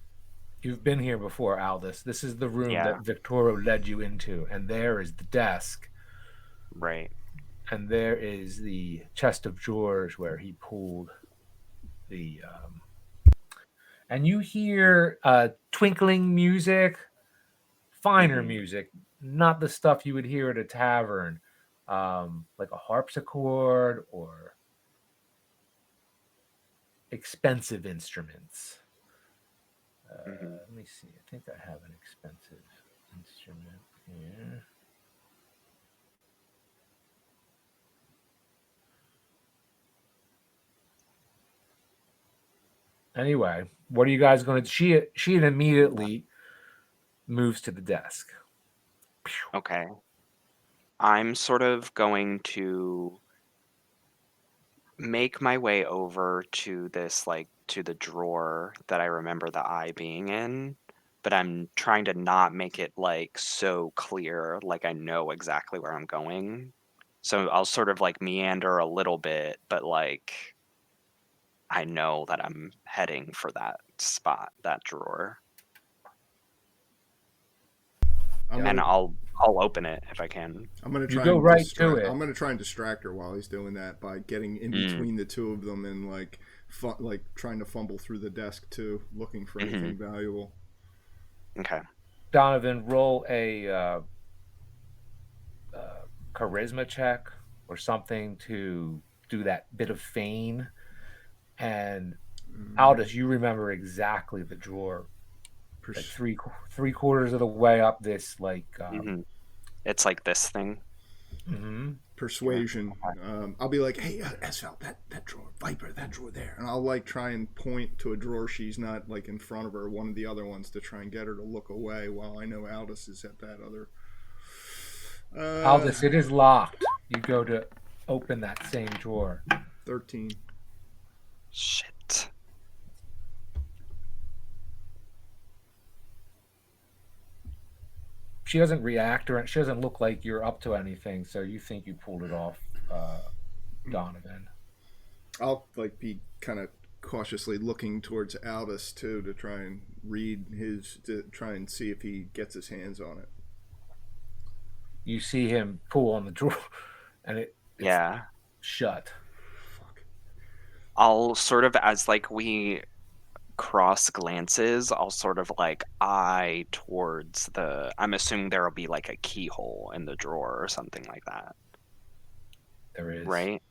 You've been here before, Aldous. This is the room that Victorio led you into, and there is the desk. Right. And there is the chest of drawers where he pulled the... and you hear twinkling music, finer music, not the stuff you would hear at a tavern, like a harpsichord or expensive instruments. Let me see. I think I have an expensive instrument here. Anyway, what are you guys going to... She immediately moves to the desk. Okay. I'm sort of going to make my way over to this, like, to the drawer that I remember the eye being in, but I'm trying to not make it, like, so clear, like I know exactly where I'm going. So I'll sort of, like, meander a little bit, but, like, I know that I'm heading for that spot, that drawer. And I'll open it if I can. I'm gonna try. You go right to it. I'm gonna try and distract her while he's doing that by getting in between the two of them and like trying to fumble through the desk too, looking for anything valuable. Okay. Donovan, roll a charisma check or something to do that bit of feign. And Aldous, you remember exactly the drawer. Like three quarters of the way up this, like it's like this thing. Persuasion. I'll be like, hey, Esfel, that drawer, Viper, that drawer there, and I'll like try and point to a drawer she's not like in front of her, one of the other ones, to try and get her to look away while I know Aldous is at that other. Aldous, it is locked. You go to open that same drawer. 13. Shit. She doesn't react, or she doesn't look like you're up to anything, so you think you pulled it off, Donovan. I'll like be kind of cautiously looking towards Aldous too to try and to try and see if he gets his hands on it. You see him pull on the drawer, and it's Yeah. shut. Fuck. I'll sort of, as like we cross glances, I'll sort of like eye towards the. I'm assuming there'll be like a keyhole in the drawer or something like that, There is. right?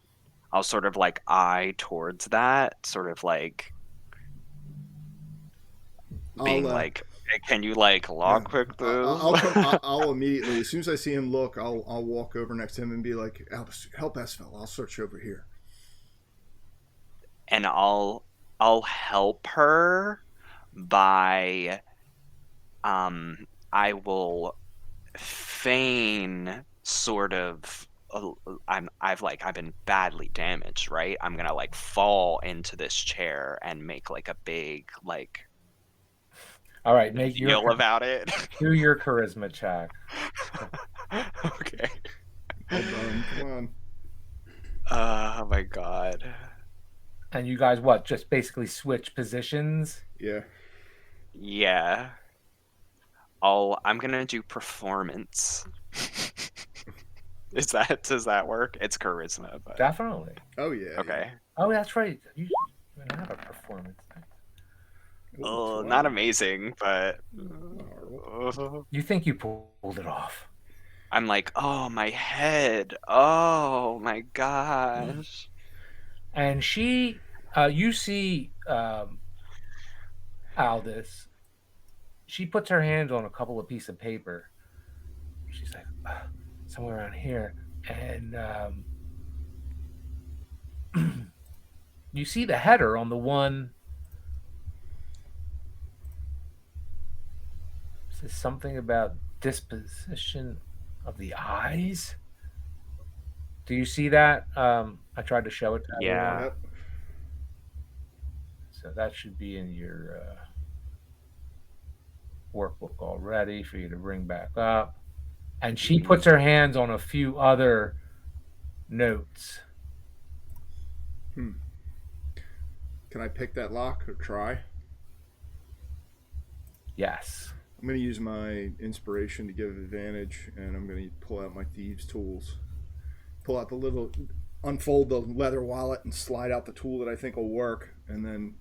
I'll sort of like eye towards that, sort of like being like, hey, can you like lockpick this? I'll immediately, as soon as I see him look, I'll walk over next to him and be like, Albus, help Esfel. I'll search over here. And I'll help her by I will feign sort of I've been badly damaged, right? I'm gonna like fall into this chair and make like a big like All right, make deal about it. do your charisma check. Okay. Well done. Come on. Oh my god. And you guys, what? Just basically switch positions? Yeah. Yeah. I'm gonna do performance. Does that work? It's charisma, but Definitely. Oh yeah. okay. Oh, that's right. You even have a performance thing. Yeah. Oh, 12. not amazing, but You think you pulled it off? I'm like, oh my head. Oh my gosh. And she, you see, Aldous. She puts her hands on a couple of pieces of paper. She's like, somewhere around here, and you see the header on the one. It says something about disposition of the eyes. Do you see that? I tried to show it to Yeah. everyone. Yep. So that should be in your workbook already for you to bring back up. And she puts her hands on a few other notes. Can I pick that lock or try? Yes. I'm going to use my inspiration to give advantage, and I'm going to pull out my thieves' tools. Pull out unfold the leather wallet and slide out the tool that I think will work, and then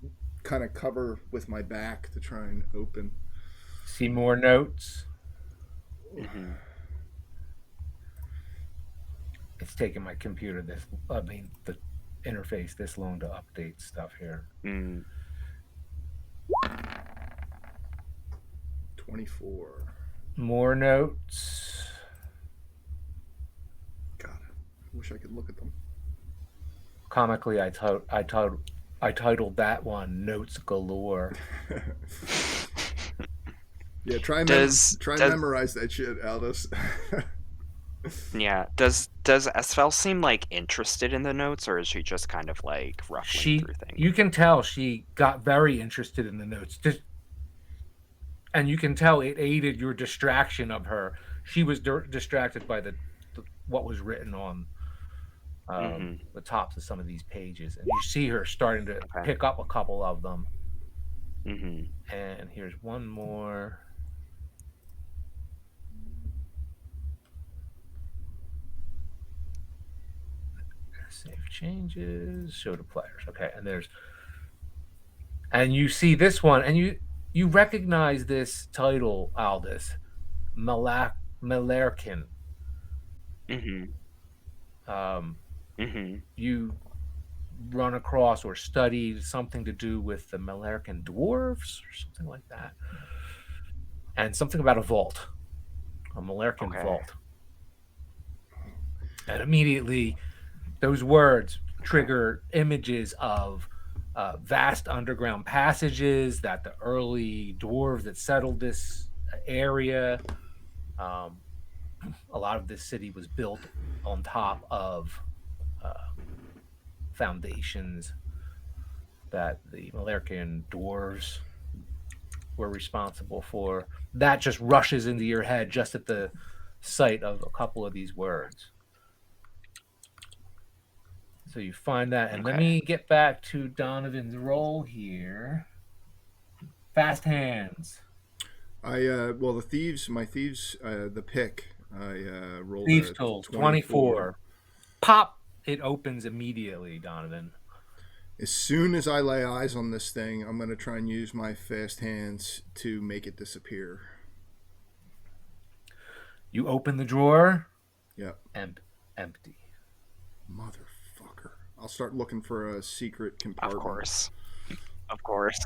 kind of cover with my back to try and open. See more notes. Mm-hmm. It's taking my computer the interface this long to update stuff here. 24. More notes. God, I wish I could look at them. Comically, I titled that one "Notes Galore." Yeah, try and memorize that shit, Aldous. Yeah. Does Esfel seem like interested in the notes, or is she just kind of like ruffling through things? You can tell she got very interested in the notes. And you can tell it aided your distraction of her. She was distracted by what was written on the tops of some of these pages, and you see her starting to pick up a couple of them. And here's one more. Save changes. Show to players. Okay, and you see this one, and you recognize this title, Aldous. Malarkin. You run across or studied something to do with the Malarkin dwarves or something like that, and something about a vault, a Malarkin vault. And immediately, those words trigger images of vast underground passages that the early dwarves that settled this area. A lot of this city was built on top of foundations that the Malarkin dwarves were responsible for. That just rushes into your head just at the sight of a couple of these words. So you find that, and let Okay. me get back to Donovan's roll here. Fast hands. Well, my thieves, the pick. I rolled Thieves a tools 24. 24. Pop! It opens immediately, Donovan. As soon as I lay eyes on this thing, I'm going to try and use my fast hands to make it disappear. You open the drawer. Yep. Empty. Motherfucker. I'll start looking for a secret Of compartment. course. Of course.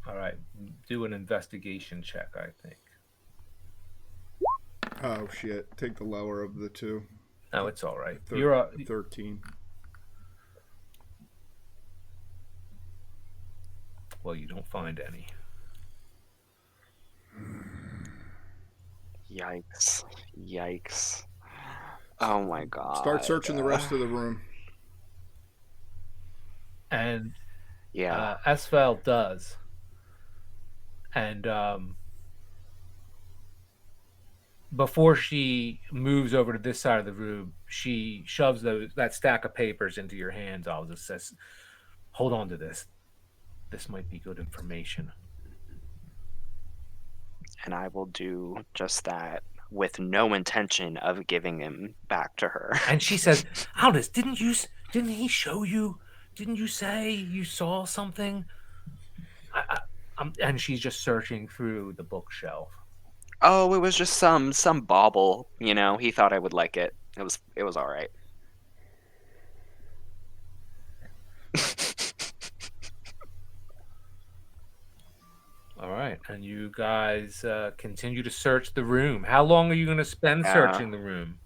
All right. Do an investigation check, I think. Oh, shit. Take the lower of the two. No, it's all right. Thir- You're a 13. well. You don't find any. Yikes. Yikes. Oh my god. Start searching the rest of the room. And Yeah. Esfel does. And before she moves over to this side of the room, she shoves that stack of papers into your hands. Aldous says, "Hold on to this. This might be good information." And I will do just that with no intention of giving him back to her. And she says, "Aldous, didn't he show you? Didn't you say you saw something?" And she's just searching through the bookshelf. Oh, it was just some bauble, you know. He thought I would like it. It was all right. All right, and you guys continue to search the room. How long are you going to spend Yeah. searching the room?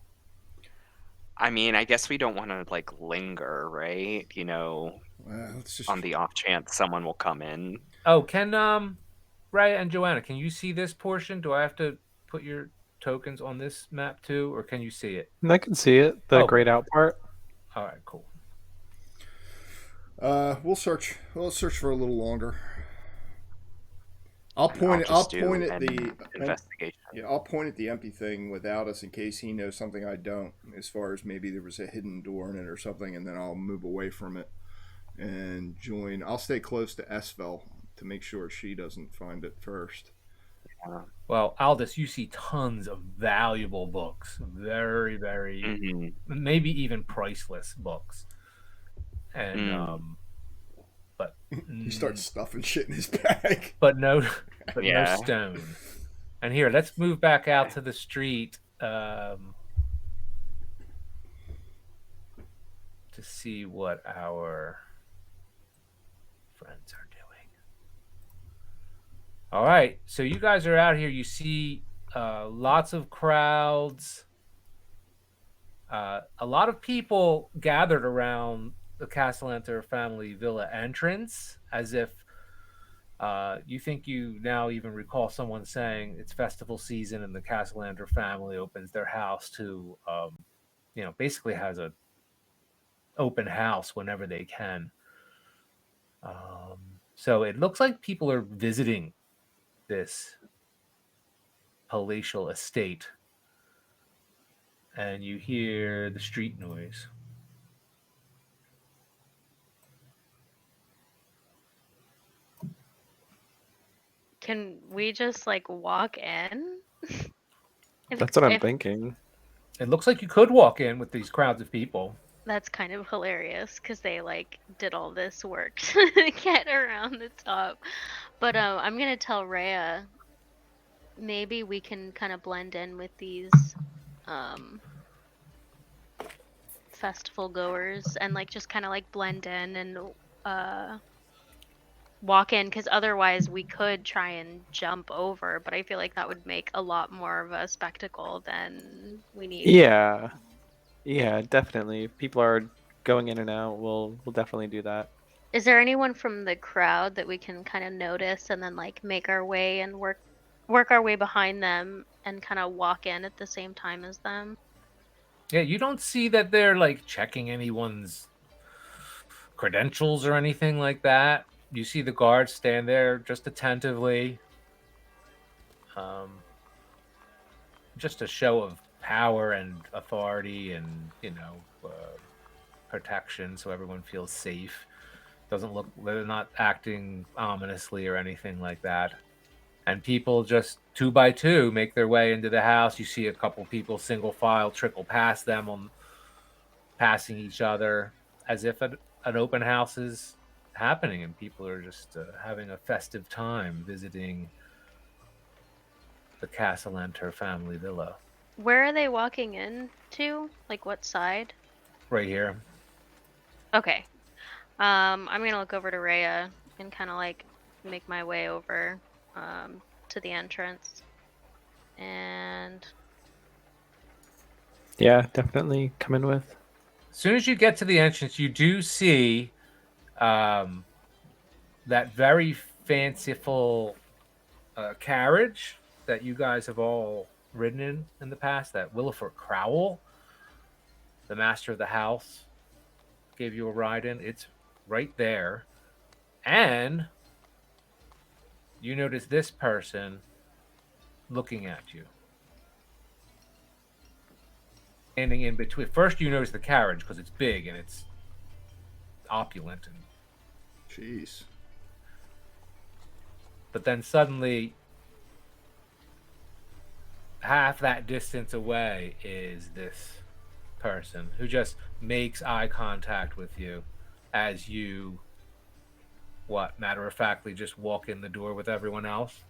I mean, I guess we don't want to like linger, right? You know, Let's just. on the off chance someone will come in. Oh, can Ray and Joanna, can you see this portion? Do I have to put your tokens on this map too, or can you see it? And I can see it. The Oh, grayed out part. all right, cool. We'll search. We'll search for a little longer. I'll And point. I'll I'll just do point at an the. investigation. Yeah, I'll point at the empty thing without us in case he knows something I don't. As far as maybe there was a hidden door in it or something, and then I'll move away from it and join. I'll stay close to Esfel to make sure she doesn't find it first. Well, Aldous, you see tons of valuable books, very, very, Mhm. maybe even priceless books, and but He starts stuffing shit in his bag. but no Yeah. stone. And here, let's move back out to the street to see what our friends are doing. All right, so you guys are out here. You see lots of crowds, a lot of people gathered around the Castellanter family villa entrance, as if you think you now even recall someone saying it's festival season and the Castellanter family opens their house to, basically has a open house whenever they can. So it looks like people are visiting this palatial estate, and you hear the street noise. Can we just like walk in? That's what I'm if thinking. It looks like you could walk in with these crowds of people. That's kind of hilarious because they like did all this work to get around the top. But I'm gonna tell Rhea maybe we can kind of blend in with these um festival goers and like just kind of like blend in and walk in, because otherwise we could try and jump over, but I feel like that would make a lot more of a spectacle than we need. Yeah. Yeah, definitely. If people are going in and out, we'll definitely do that. Is there anyone from the crowd that we can kind of notice and then like make our way and work our way behind them and kind of walk in at the same time as them? Yeah, you don't see that they're like checking anyone's credentials or anything like that. You see the guards stand there just attentively. Just a show of power and authority and, protection, so everyone feels safe. Doesn't look, they're not acting ominously or anything like that. And people just 2 by 2 make their way into the house. You see a couple people single file trickle past them, on passing each other, as if an open house is happening and people are just having a festive time visiting the Castellanter family villa. Where are they walking in to? Like what side? Right here. Okay. I'm gonna look over to Rhea and kind of like make my way over to the entrance. And Yeah, definitely come in with. As soon as you get to the entrance, you do see that very fanciful carriage that you guys have all ridden in the past, that Williford Crowell, the master of the house, gave you a ride in. It's right there. And you notice this person looking at you. Standing in between. First, you notice the carriage because it's big and it's opulent. Jeez. But then suddenly, half that distance away is this person who just makes eye contact with you as you, matter of factly, just walk in the door with everyone else.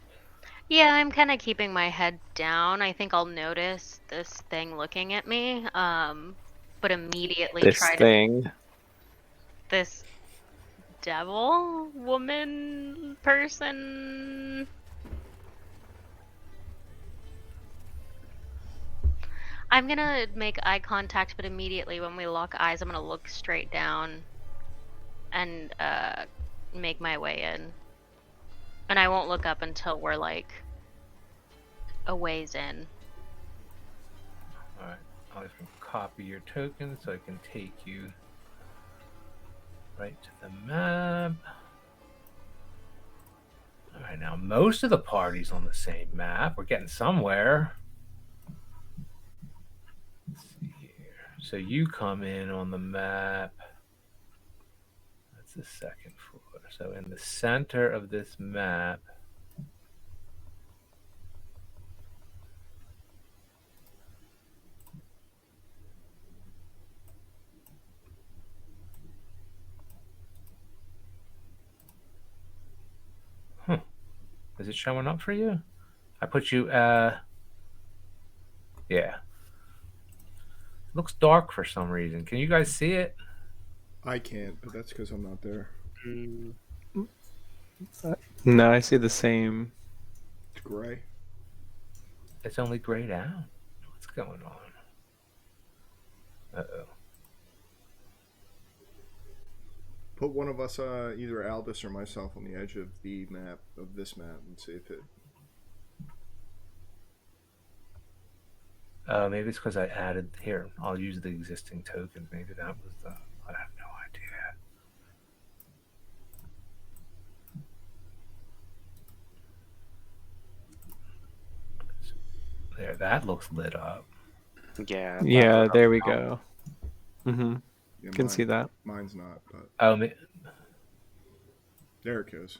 yeah, I'm kind of keeping my head down. I think I'll notice this thing looking at me. But immediately This try to thing. this devil woman person. I'm gonna make eye contact, but immediately when we lock eyes, I'm gonna look straight down and make my way in. And I won't look up until we're like a ways in. All right, I'll just copy your token so I can take you right to the map. All right, now most of the party's on the same map. We're getting somewhere. Let's see here. So you come in on the map. That's the second floor. So in the center of this map, is it showing up for you? I put you, yeah. It looks dark for some reason. Can you guys see it? I can't, but that's because I'm not there. No, I see the same. It's gray. It's only grayed out. What's going on? Uh-oh. Put one of us, either Aldous or myself, on the edge of the map, of this map, and see if it... Maybe it's because I added here. I'll use the existing tokens. Maybe that was the. I have no idea. There, that looks lit up. Yeah. Yeah, there we go. Mm-hmm. Yeah, Can see that. Mine's not, but Oh, there it goes.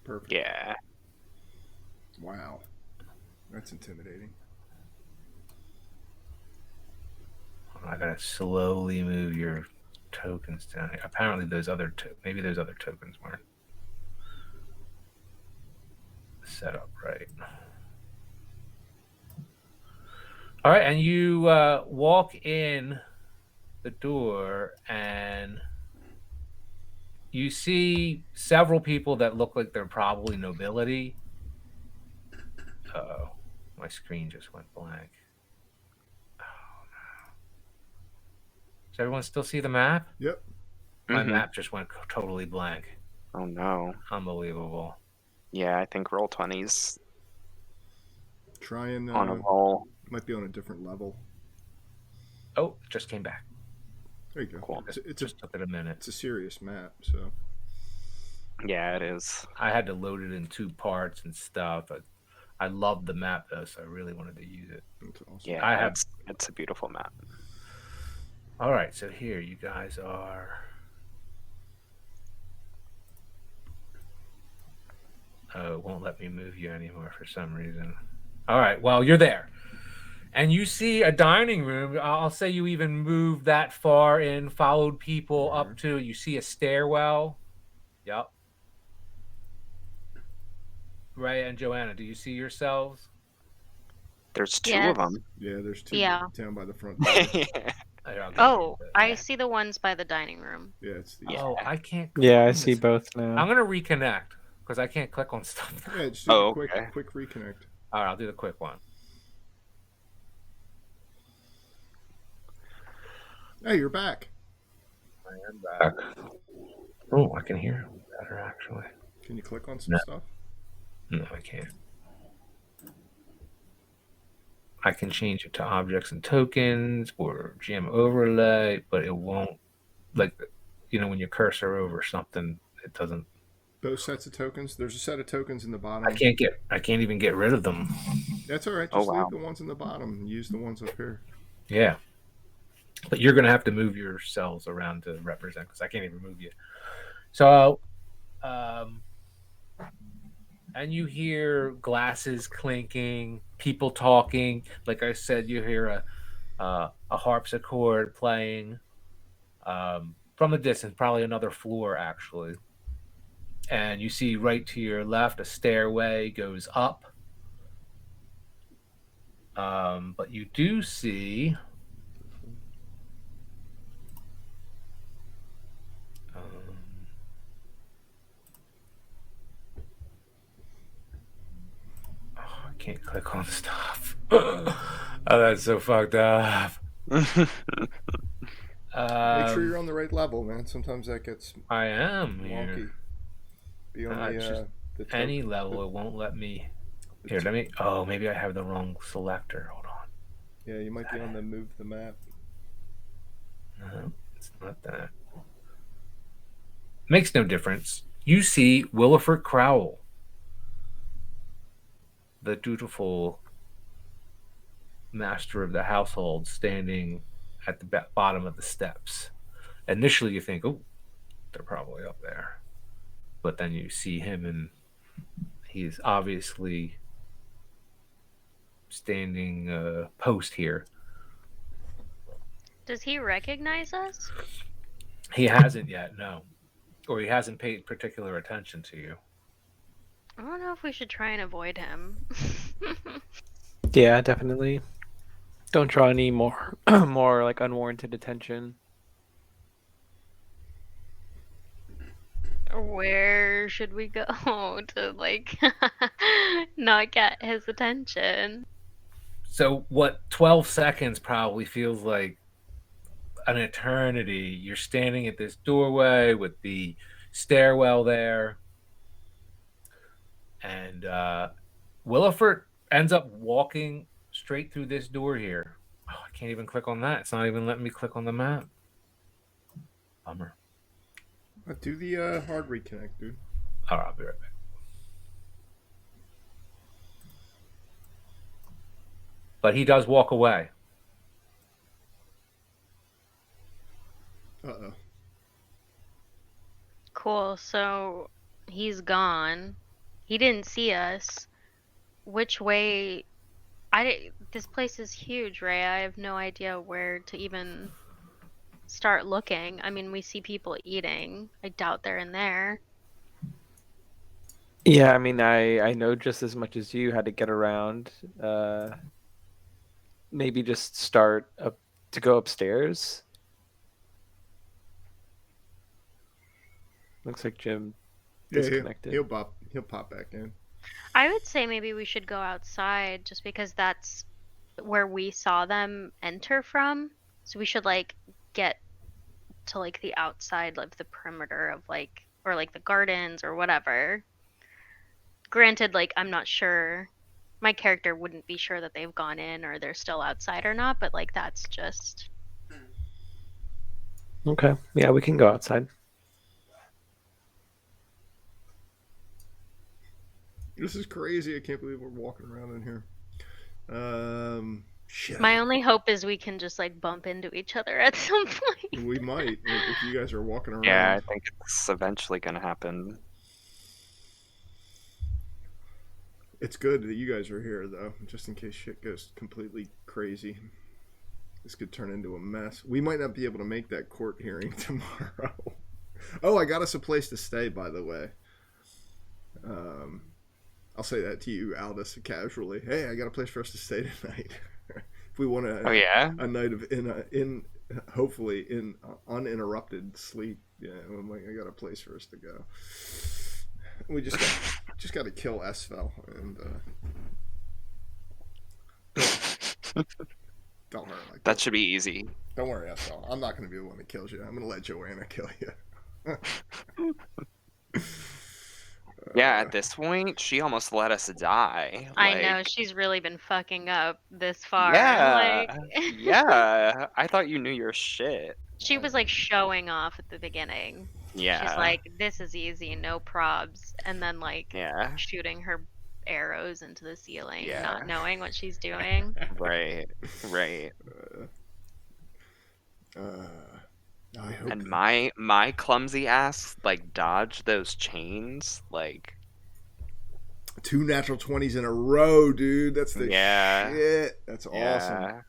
Perfect. Yeah. Wow. That's intimidating. I gotta slowly move your tokens down here. Apparently, maybe those other tokens weren't set up right. All right, and you walk in the door, and you see several people that look like they're probably nobility. Uh-oh, my screen just went blank. Oh no! Does everyone still see the map? Yep. My map just went totally blank. Oh no. Unbelievable. Yeah, I think roll 20's Try and... on a roll. might be on a different level. Oh, it just came back. There you go. Cool. It just took it a minute. It's a serious map, so... Yeah, it is. I had to load it in 2 parts and stuff. I loved the map though, so I really wanted to use it. That's awesome. Yeah, I have. it's a beautiful map. All right, so here you guys are. Oh, it won't let me move you anymore for some reason. All right, well, you're there. And you see a dining room. I'll say you even moved that far in, followed people up to, you see a stairwell. Yep. Ray and Joanna, do you see yourselves? There's two of Yes. them. Yeah, there's two Yeah. down by the front door. Here, I'll give you Oh, I Yeah. see the ones by the dining room. Yeah, it's the. Yeah. Oh, I can't click Yeah, I on see this. both I'm now. gonna reconnect because I can't click on stuff. Yeah, just do the Oh, quick okay. reconnect. All right, I'll do the quick one. Hey, you're back. I am back. Oh, I can hear him better actually. Can you click on some No. stuff? No, I can't. I can change it to objects and tokens or GM overlay, but it won't, like, when you cursor over something, it doesn't. Both sets of tokens. There's a set of tokens in the I bottom. can't even get rid of them. That's all right. Oh, Just leave wow. the ones in the bottom and use the ones up here. Yeah. But you're gonna have to move yourselves around to represent because I can't even move you. So, and you hear glasses clinking, people talking. Like I said, you hear a harpsichord playing from a distance, probably another floor actually. And you see right to your left a stairway goes up. But you do see I can't click on stuff. Oh, that's so fucked up. Make sure you're on the right level, man. Sometimes that gets I am wonky. here. Be on It's just the any level. It won't let me. Here, let me. Oh, maybe I have the wrong selector. Hold on. Yeah, you might be on the move the map. No, it's not that. Makes no difference. You see Williford Crowell, the dutiful master of the household, standing at the bottom of the steps. Initially, you think, oh, they're probably up there. But then you see him, and he's obviously standing post here. Does he recognize us? He hasn't yet, no. Or he hasn't paid particular attention to you. I don't know if we should try and avoid him. Yeah, definitely. Don't draw any more more like unwarranted attention. Where should we go to like not get his attention? So, what 12 seconds probably feels like an eternity. You're standing at this doorway with the stairwell there. And Williford ends up walking straight through this door here. Oh, I can't even click on that. It's not even letting me click on the map. Bummer. Do the hard reconnect, dude. All right, I'll be right back. But he does walk away. Uh-oh. Cool. So he's gone. He didn't see us. Which way? This place is huge, Ray. I have no idea where to even start looking. I mean, we see people eating. I doubt they're in there. Yeah, I mean, I know just as much as you how to get around. Maybe just start up to go upstairs. Looks like Jim Yeah, disconnected. he'll pop back in. I would say maybe we should go outside just because that's where we saw them enter from. So we should like get to like the outside of the perimeter of like or like the gardens or whatever. Granted, like I'm not sure my character wouldn't be sure that they've gone in or they're still outside or not, but like that's just Okay, yeah, we can go outside. This is crazy. I can't believe we're walking around in here. Shit. My only hope is we can just like bump into each other at some point. We might if you guys are walking around. Yeah, I think it's eventually gonna happen. It's good that you guys are here, though, just in case shit goes completely crazy. This could turn into a mess. We might not be able to make that court hearing tomorrow. Oh, I got us a place to stay, by the way. I'll say that to you, Aldous, casually. Hey, I got a place for us to stay tonight. If we want Oh yeah. a night of hopefully in uninterrupted sleep. Yeah, I'm like, I got a place for us to go. We just got to kill Esfel and don't hurt like That should be easy. Don't worry, Esfel. I'm not going to be the one that kills you. I'm going to let Joanna kill you. Yeah, at this point, she almost let us die. I know Like, she's really been fucking up this far. yeah, Like yeah. I thought you knew your shit. she was like showing off at the beginning. Yeah. She's like, "This is easy, no probs," and then like Yeah. shooting her arrows into the ceiling, Yeah. not knowing what she's doing. Right. Right. I hope. And my clumsy ass like dodged those chains. Like, 2 natural 20s in a row, dude. That's the Yeah. shit. That's awesome. yeah,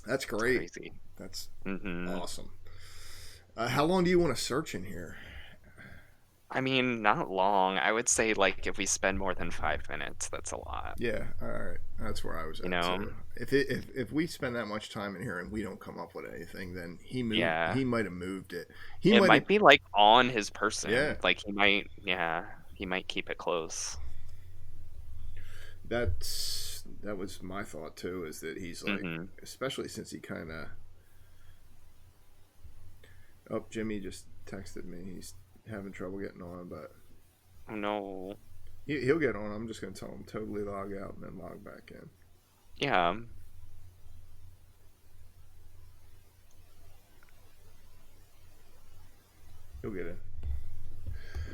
That's it's great. crazy. That's hmm awesome. How long do you want to search in here? I mean, not long. I would say like if we spend more than 5 minutes, that's a lot. Yeah, all right. That's where I was at You know? too. If we spend that much time in here and we don't come up with anything, then he moved. Yeah. He might have moved it. It might be like on his person. Yeah. Like he might. Yeah. He might keep it close. That was my thought too. Is that he's like, Mhm. especially since he kind of. Oh, Jimmy just texted me. He's having trouble getting on, but Oh no. he'll get on. I'm just gonna tell him totally log out and then log back in. Yeah. He'll get in.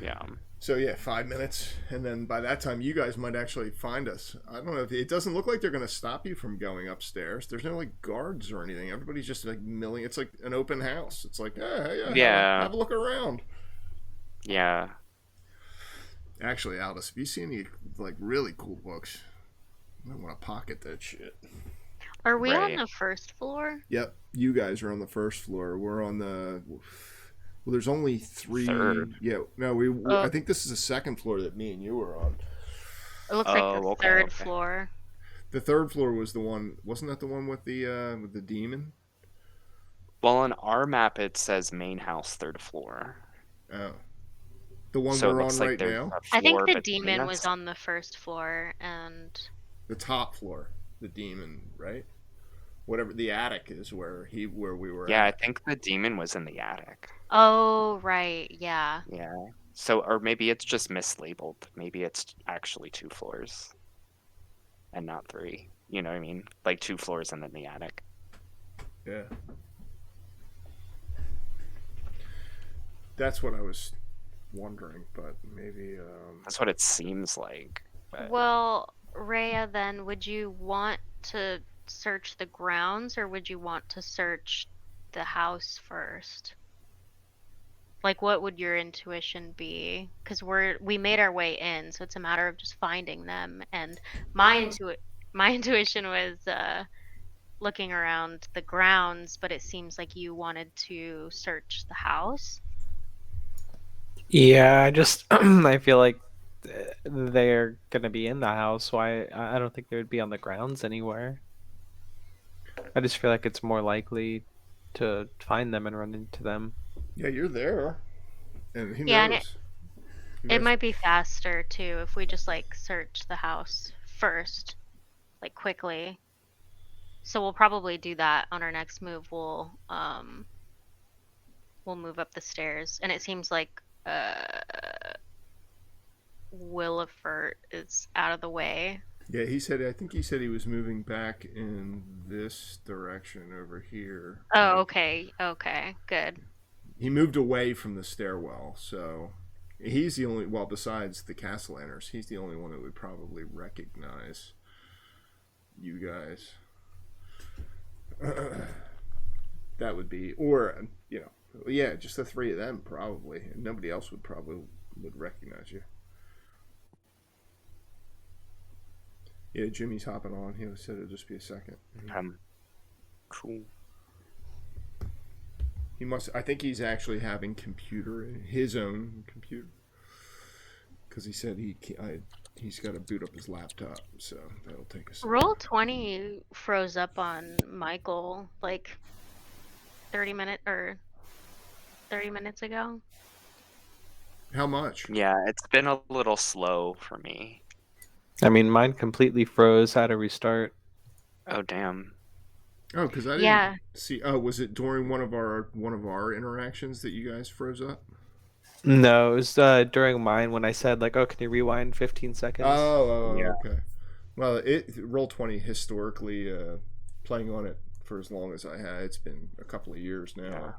Yeah. So yeah, 5 minutes, and then by that time, you guys might actually find us. I don't know. It doesn't look like they're going to stop you from going upstairs. There's no like guards or anything. Everybody's just like milling. It's like an open house. It's like, Yeah. have a look around. Yeah. Actually, Aldous, if you see any like really cool books, I want to pocket that shit. Are we on Right. the first floor? Yep, you guys are on the first floor. We're on the. Well, there's only 3. Third. Yeah, no, I think this is the second floor that me and you were on. It looks like Oh, the okay, third okay. floor. The third floor was the one. Wasn't that the one with the demon? Well, on our map it says main house, 3rd floor. Oh, the one So it we're on looks like right there's now. a I think floor the between demon us. was on the first floor, and The top floor, the demon, right? Whatever the attic is where we were. Yeah, I at. think the demon was in the attic. oh right, yeah. Yeah. So, or maybe it's just mislabeled. Maybe it's actually 2 floors and not 3. You know what I mean? Like 2 floors and then the attic. Yeah. That's what I was wondering, but maybe. That's what it seems like. But Well, Rhea, then would you want to search the grounds or would you want to search the house first? Like, what would your intuition be? Because we made our way in, so it's a matter of just finding them. And my intuition was looking around the grounds, but it seems like you wanted to search the house. Yeah, I just I feel like they're gonna be in the house. Why? I don't think they would be on the grounds anywhere. I just feel like it's more likely to find them and run into them. Yeah, you're there, and who Yeah, and knows? Who It knows? might be faster too if we just like search the house first, like quickly. So we'll probably do that on our next move. We'll move up the stairs, and it seems like Willifert is out of the way. Yeah, I think he said he was moving back in this direction over here. Oh, okay, good. He moved away from the stairwell, so he's the only. Well, besides the Castellaners, he's the only one that would probably recognize you guys. That would be, or yeah, just the three of them probably, and nobody else would recognize you. Yeah, Jimmy's hopping on. He said it'll just be a second. Cool. He must. I think he's actually having his own computer, because he said he's got to boot up his laptop, so that'll take us. Roll 20 froze up on Michael like 30 minutes ago. How much? Yeah, it's been a little slow for me. I mean, mine completely froze. Had to restart. Oh damn. Oh, because I didn't Yeah. see. Oh, was it during one of our interactions that you guys froze up? No, it was during mine when I said like, "Oh, can you rewind 15 seconds?" Yeah. Okay. Well, Roll20 historically, playing on it for as long as I had, it's been a couple of years now. Yeah.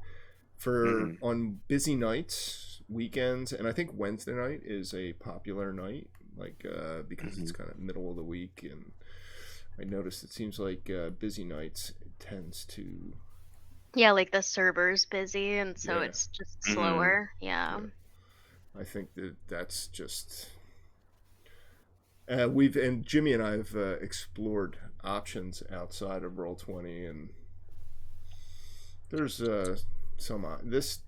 For on busy nights, weekends, and I think Wednesday night is a popular night, like because it's kind of middle of the week, and I noticed it seems like busy nights tends to. Yeah, like the server's busy, and so Yeah. it's just slower. Yeah. I think that's just. Jimmy and I have explored options outside of Roll20, and there's some this,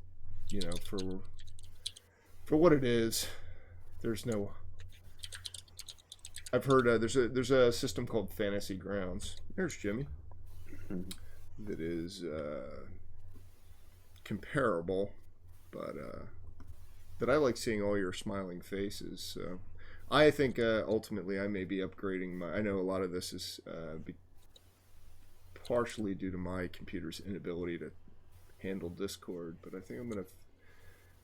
for what it is. There's no. I've heard there's a system called Fantasy Grounds. There's Jimmy. That is comparable, but that I like seeing all your smiling faces. So I think ultimately I may be upgrading my. I know a lot of this is partially due to my computer's inability to handle Discord, but I think I'm going to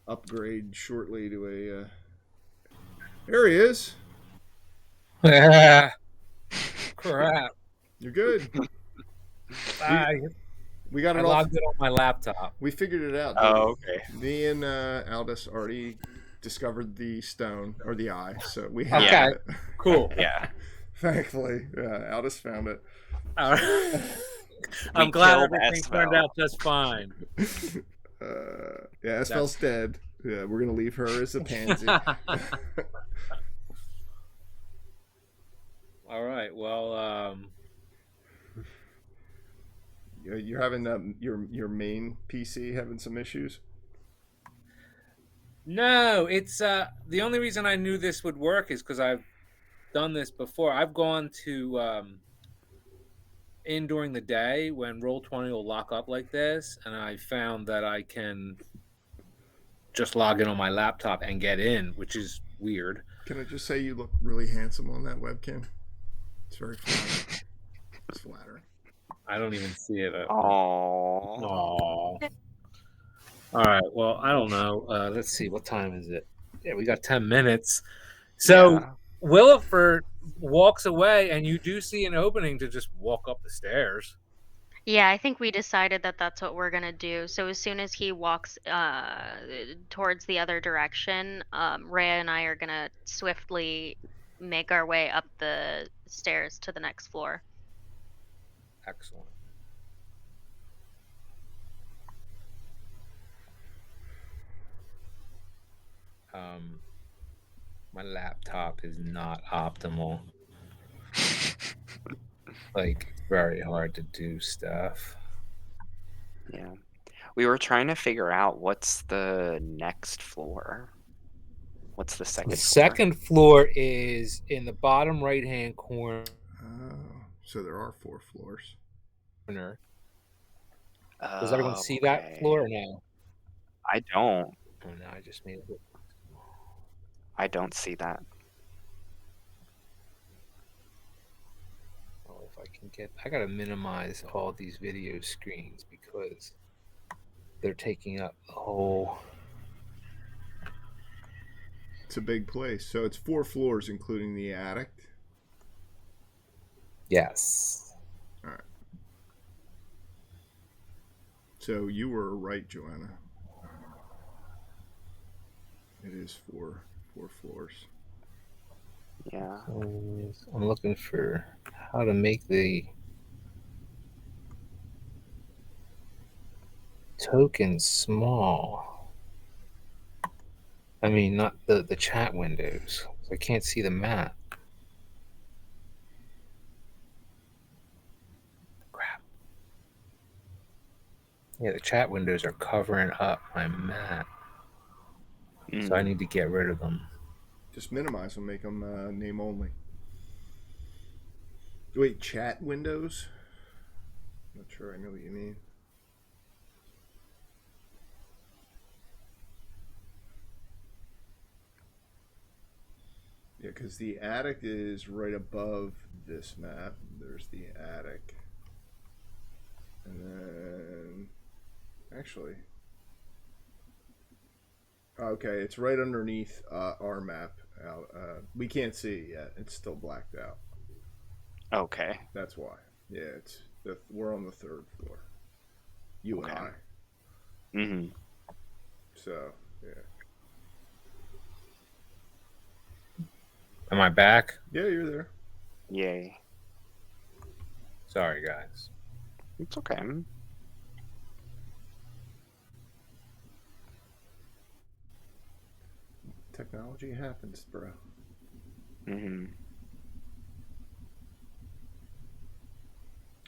upgrade shortly to a. There he is. Crap. You're good. We got I it all. logged it on my laptop. We figured it out. Oh, okay. Me and Aldous already discovered the stone or the eye, so we have Okay. it. Cool. Yeah. Thankfully, Aldous found it. All right. I'm glad everything turned out just fine. Yeah, Esfel's dead. Yeah, we're gonna leave her as a pansy. All right. Well, You're having your main PC having some issues. no, it's the only reason I knew this would work is because I've done this before. I've gone to in during the day when Roll20 will lock up like this, and I found that I can just log in on my laptop and get in, which is weird. Can I just say you look really handsome on that webcam? It's very flattering. It's flattering. I don't even see it. Aww. All right. Well, I don't know. Let's see. What time is it? Yeah, we got 10 minutes. So Yeah. Williford walks away, and you do see an opening to just walk up the stairs. Yeah, I think we decided that that's what we're gonna do. So as soon as he walks towards the other direction, Rhea and I are gonna swiftly make our way up the stairs to the next floor. Excellent. My laptop is not optimal. Like, very hard to do stuff. Yeah. We were trying to figure out what's the next floor. What's the second The floor? second floor is in the bottom right-hand corner. Oh, so there are 4 floors. Does everyone see that floor or no? I don't. Oh, no, I just made it. I don't see that. Oh, if I can get, I gotta minimize all these video screens because they're taking up the whole. It's a big place. So it's 4 floors, including the attic. Yes. All right. So you were right, Joanna. It is 4 floors. Yeah. I'm looking for how to make the token small. I mean, not the chat windows. I can't see the map. Crap. Yeah, the chat windows are covering up my map. So I need to get rid of them. Just minimize them, make them name only. Wait, chat windows? Not sure I know what you mean. Yeah, because the attic is right above this map. There's the attic. And then, actually, okay, it's right underneath our map. We can't see it yet. It's still blacked out. Okay. That's why. Yeah, we're on the 3rd floor. You and Okay. I. Mm-hmm. So, yeah. Am I back? Yeah, you're there. Yay. Sorry, guys. It's okay. Technology happens, bro. Mm-hmm.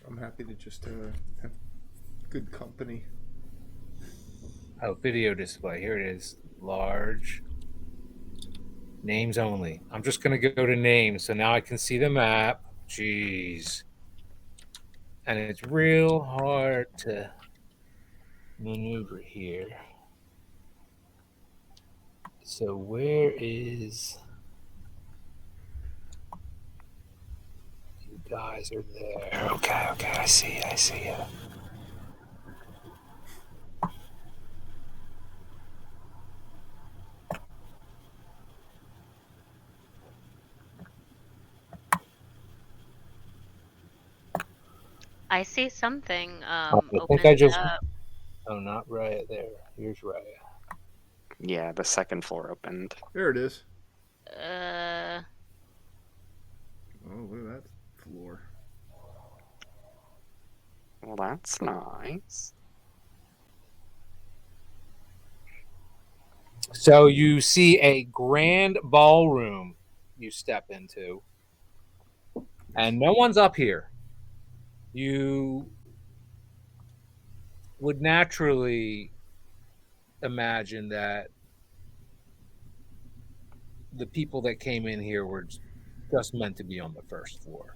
I'm happy to just have good company. Oh, video display. Here it is. Large. Names only. I'm just going to go to names. So now I can see the map. Jeez. And it's real hard to maneuver here. So where is... You guys are there. Okay, I see you. I see something I think opened I just... up. Oh, not Raya there. Here's Raya. Yeah, the 2nd floor opened. There it is. Uh, Oh, look at that floor. Well, that's nice. So you see a grand ballroom you step into, and no one's up here. You would naturally imagine that the people that came in here were just meant to be on the 1st floor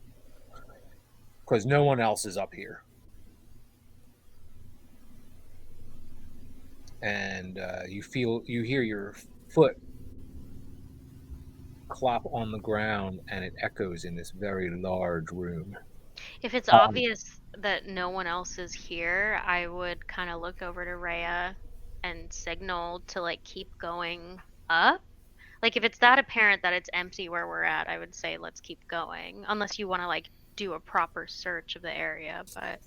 because no one else is up here. And you hear your foot clop on the ground, and it echoes in this very large room. if it's obvious that no one else is here, I would kind of look over to Rhea and signal to like keep going up. Like if it's that apparent that it's empty where we're at, I would say let's keep going. Unless you want to like do a proper search of the area, but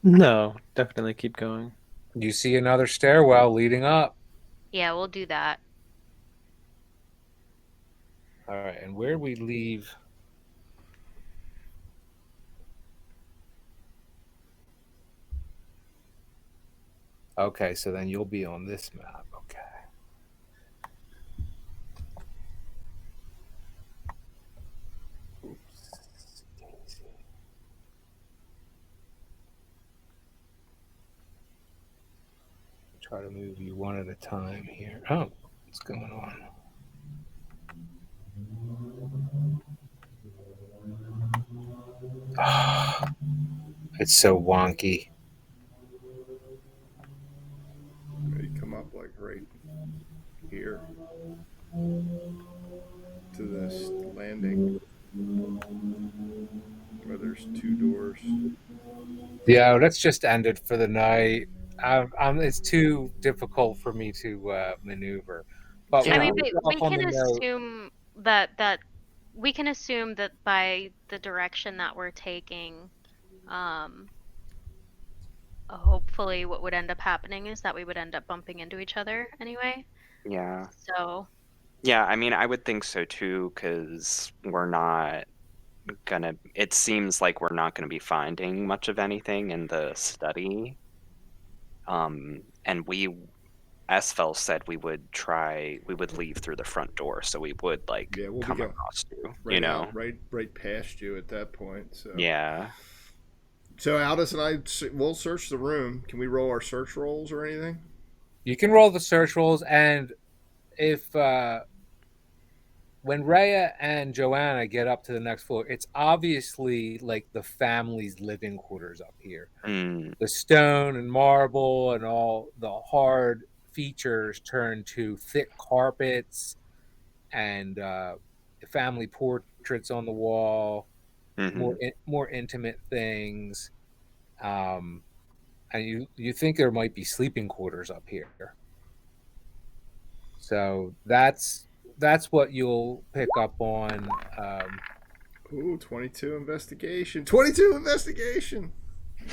No, definitely keep going. You see another stairwell leading up. yeah, we'll do that. All right, and where we leave... Okay, so then you'll be on this map. Okay. Oops. Try to move you one at a time here. Oh, what's going on? It's so wonky. They come up like right here to this landing where there's 2 doors. Yeah, let's just end it for the night. It's too difficult for me to maneuver. But I Yeah. mean, we'll but leave off we on can the note. assume that we can assume that by the direction that we're taking, um, hopefully what would end up happening is that we would end up bumping into each other anyway. Yeah. So Yeah, I mean, I would think so too, because we're not gonna. It seems like we're not gonna be finding much of anything in the study. And Esfel said we would leave through the front door, so we would like Yeah, we'll come be going across you. right know. out, right past you at that point. So Yeah. So Aldous and I will search the room. Can we roll our search rolls or anything? You can roll the search rolls, and if when Rhea and Joanna get up to the next floor, it's obviously like the family's living quarters up here. Mm. The stone and marble and all the hard features turn to thick carpets and family portraits on the wall, Hmm. more intimate things. And you think there might be sleeping quarters up here. So that's what you'll pick up on. Ooh, 22 investigation. 22 investigation.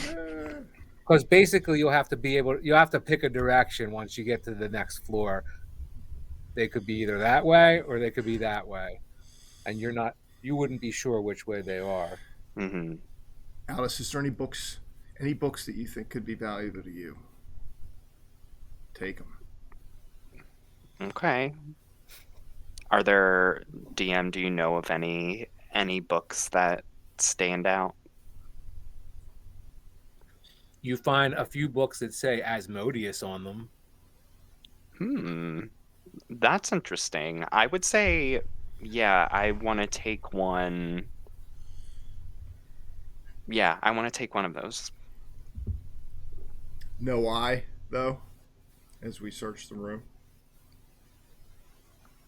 Yeah. Because basically you have to pick a direction once you get to the next floor. They could be either that way or they could be that way, and you wouldn't be sure which way they are. Hmm. Alice, is there any books that you think could be valuable to you? Take them. Okay. Are there DM? Do you know of any books that stand out? You find a few books that say Asmodeus on them. That's interesting. I would say, yeah, I want to take one. Yeah, I want to take one of those. No eye, though, as we search the room.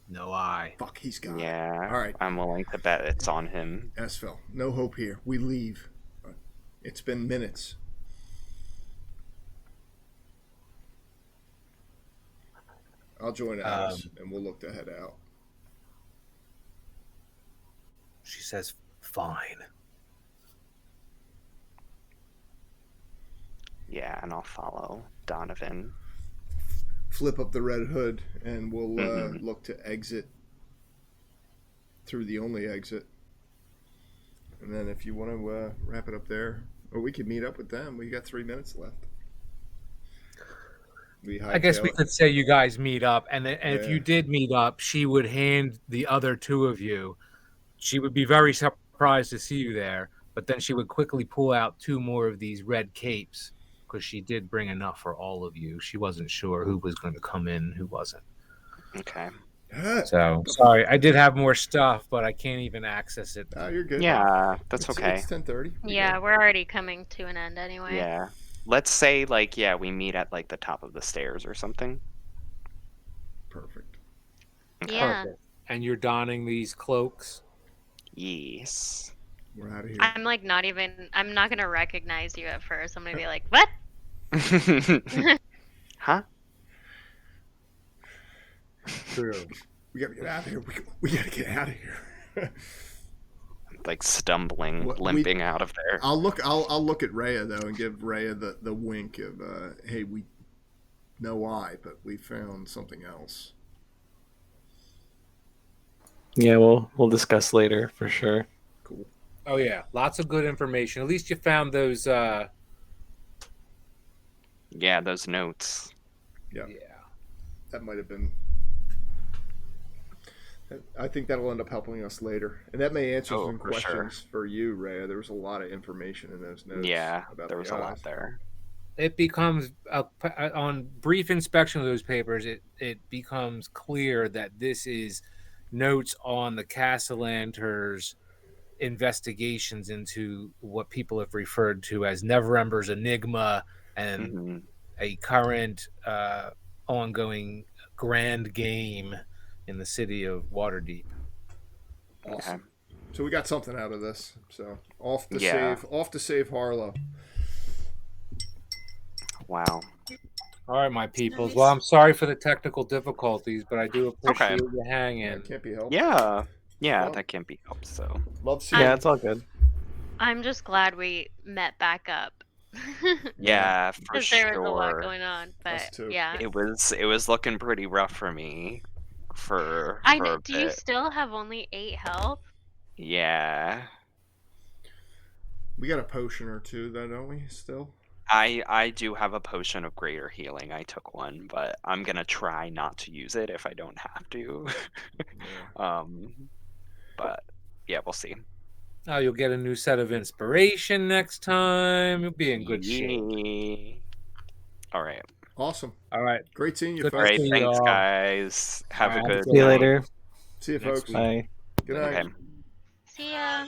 No eye. Fuck, he's got Yeah. it. All right, I'm willing to bet it's on him. Esfel, no hope here. We leave. It's been minutes. I'll join Alice, and we'll look to head out. She says, "Fine." Yeah, and I'll follow Donovan. Flip up the red hood, and we'll look to exit through the only exit. And then if you want to wrap it up there, or we could meet up with them. We got 3 minutes left. I guess we could say you guys meet up, and if you did meet up, she would hand the other two of you. She would be very surprised to see you there, but then she would quickly pull out 2 more of these red capes because she did bring enough for all of you. She wasn't sure who was going to come in and who wasn't. Okay. So sorry, I did have more stuff, but I can't even access it. Oh, you're good. Yeah, that's okay. It's 10:30. Yeah, we're already coming to an end anyway. Yeah. Let's say, like, yeah, we meet at, like, the top of the stairs or something. Perfect. Yeah. Perfect. And you're donning these cloaks? Yes. We're out of here. I'm like I'm not gonna recognize you at first. I'm gonna be like, what? Huh? True. We gotta get out of here. We gotta get out of here. Like stumbling, Well, limping out of there. I'll look at Rhea though and give Rhea the wink of hey, we no eye, but we found something else. Yeah, we'll discuss later for sure. Cool. Oh yeah, lots of good information. At least you found those. Yeah, those notes. Yeah. That might have been. I think that'll end up helping us later, and that may answer some for questions for you, Rhea. There was a lot of information in those notes. Yeah, about there was a lot there. It becomes on brief inspection of those papers. It becomes clear that this is notes on the Castellanter's investigations into what people have referred to as Neverember's Enigma and a current ongoing grand game in the city of Waterdeep. Awesome. Okay. So we got something out of this. So off to save Harlow. Wow. All right, my peoples. Nice. Well, I'm sorry for the technical difficulties, but I do appreciate you hanging. Yeah, can't be helped. Yeah, Well, that can't be helped. So Love seeing. Yeah, it's all good. I'm just glad we met back up. yeah, for Because sure. there was a lot going on, Us but too. yeah. It was looking pretty rough for me. For I a know. Do you bit. still have only 8 health? Yeah. We got a potion or two, though, don't we? Still. I do have a potion of greater healing. I took one, but I'm gonna try not to use it if I don't have to. Yeah. But yeah, we'll see. Oh, you'll get a new set of inspiration next time. You'll be in good shape. Yeah. All right. Awesome. All right. Great seeing you, Good to All right. folks. see you Thanks, all. guys. Have a Alright, good See you night. later. See you, Next folks. week. Bye. Good night. Okay. See ya.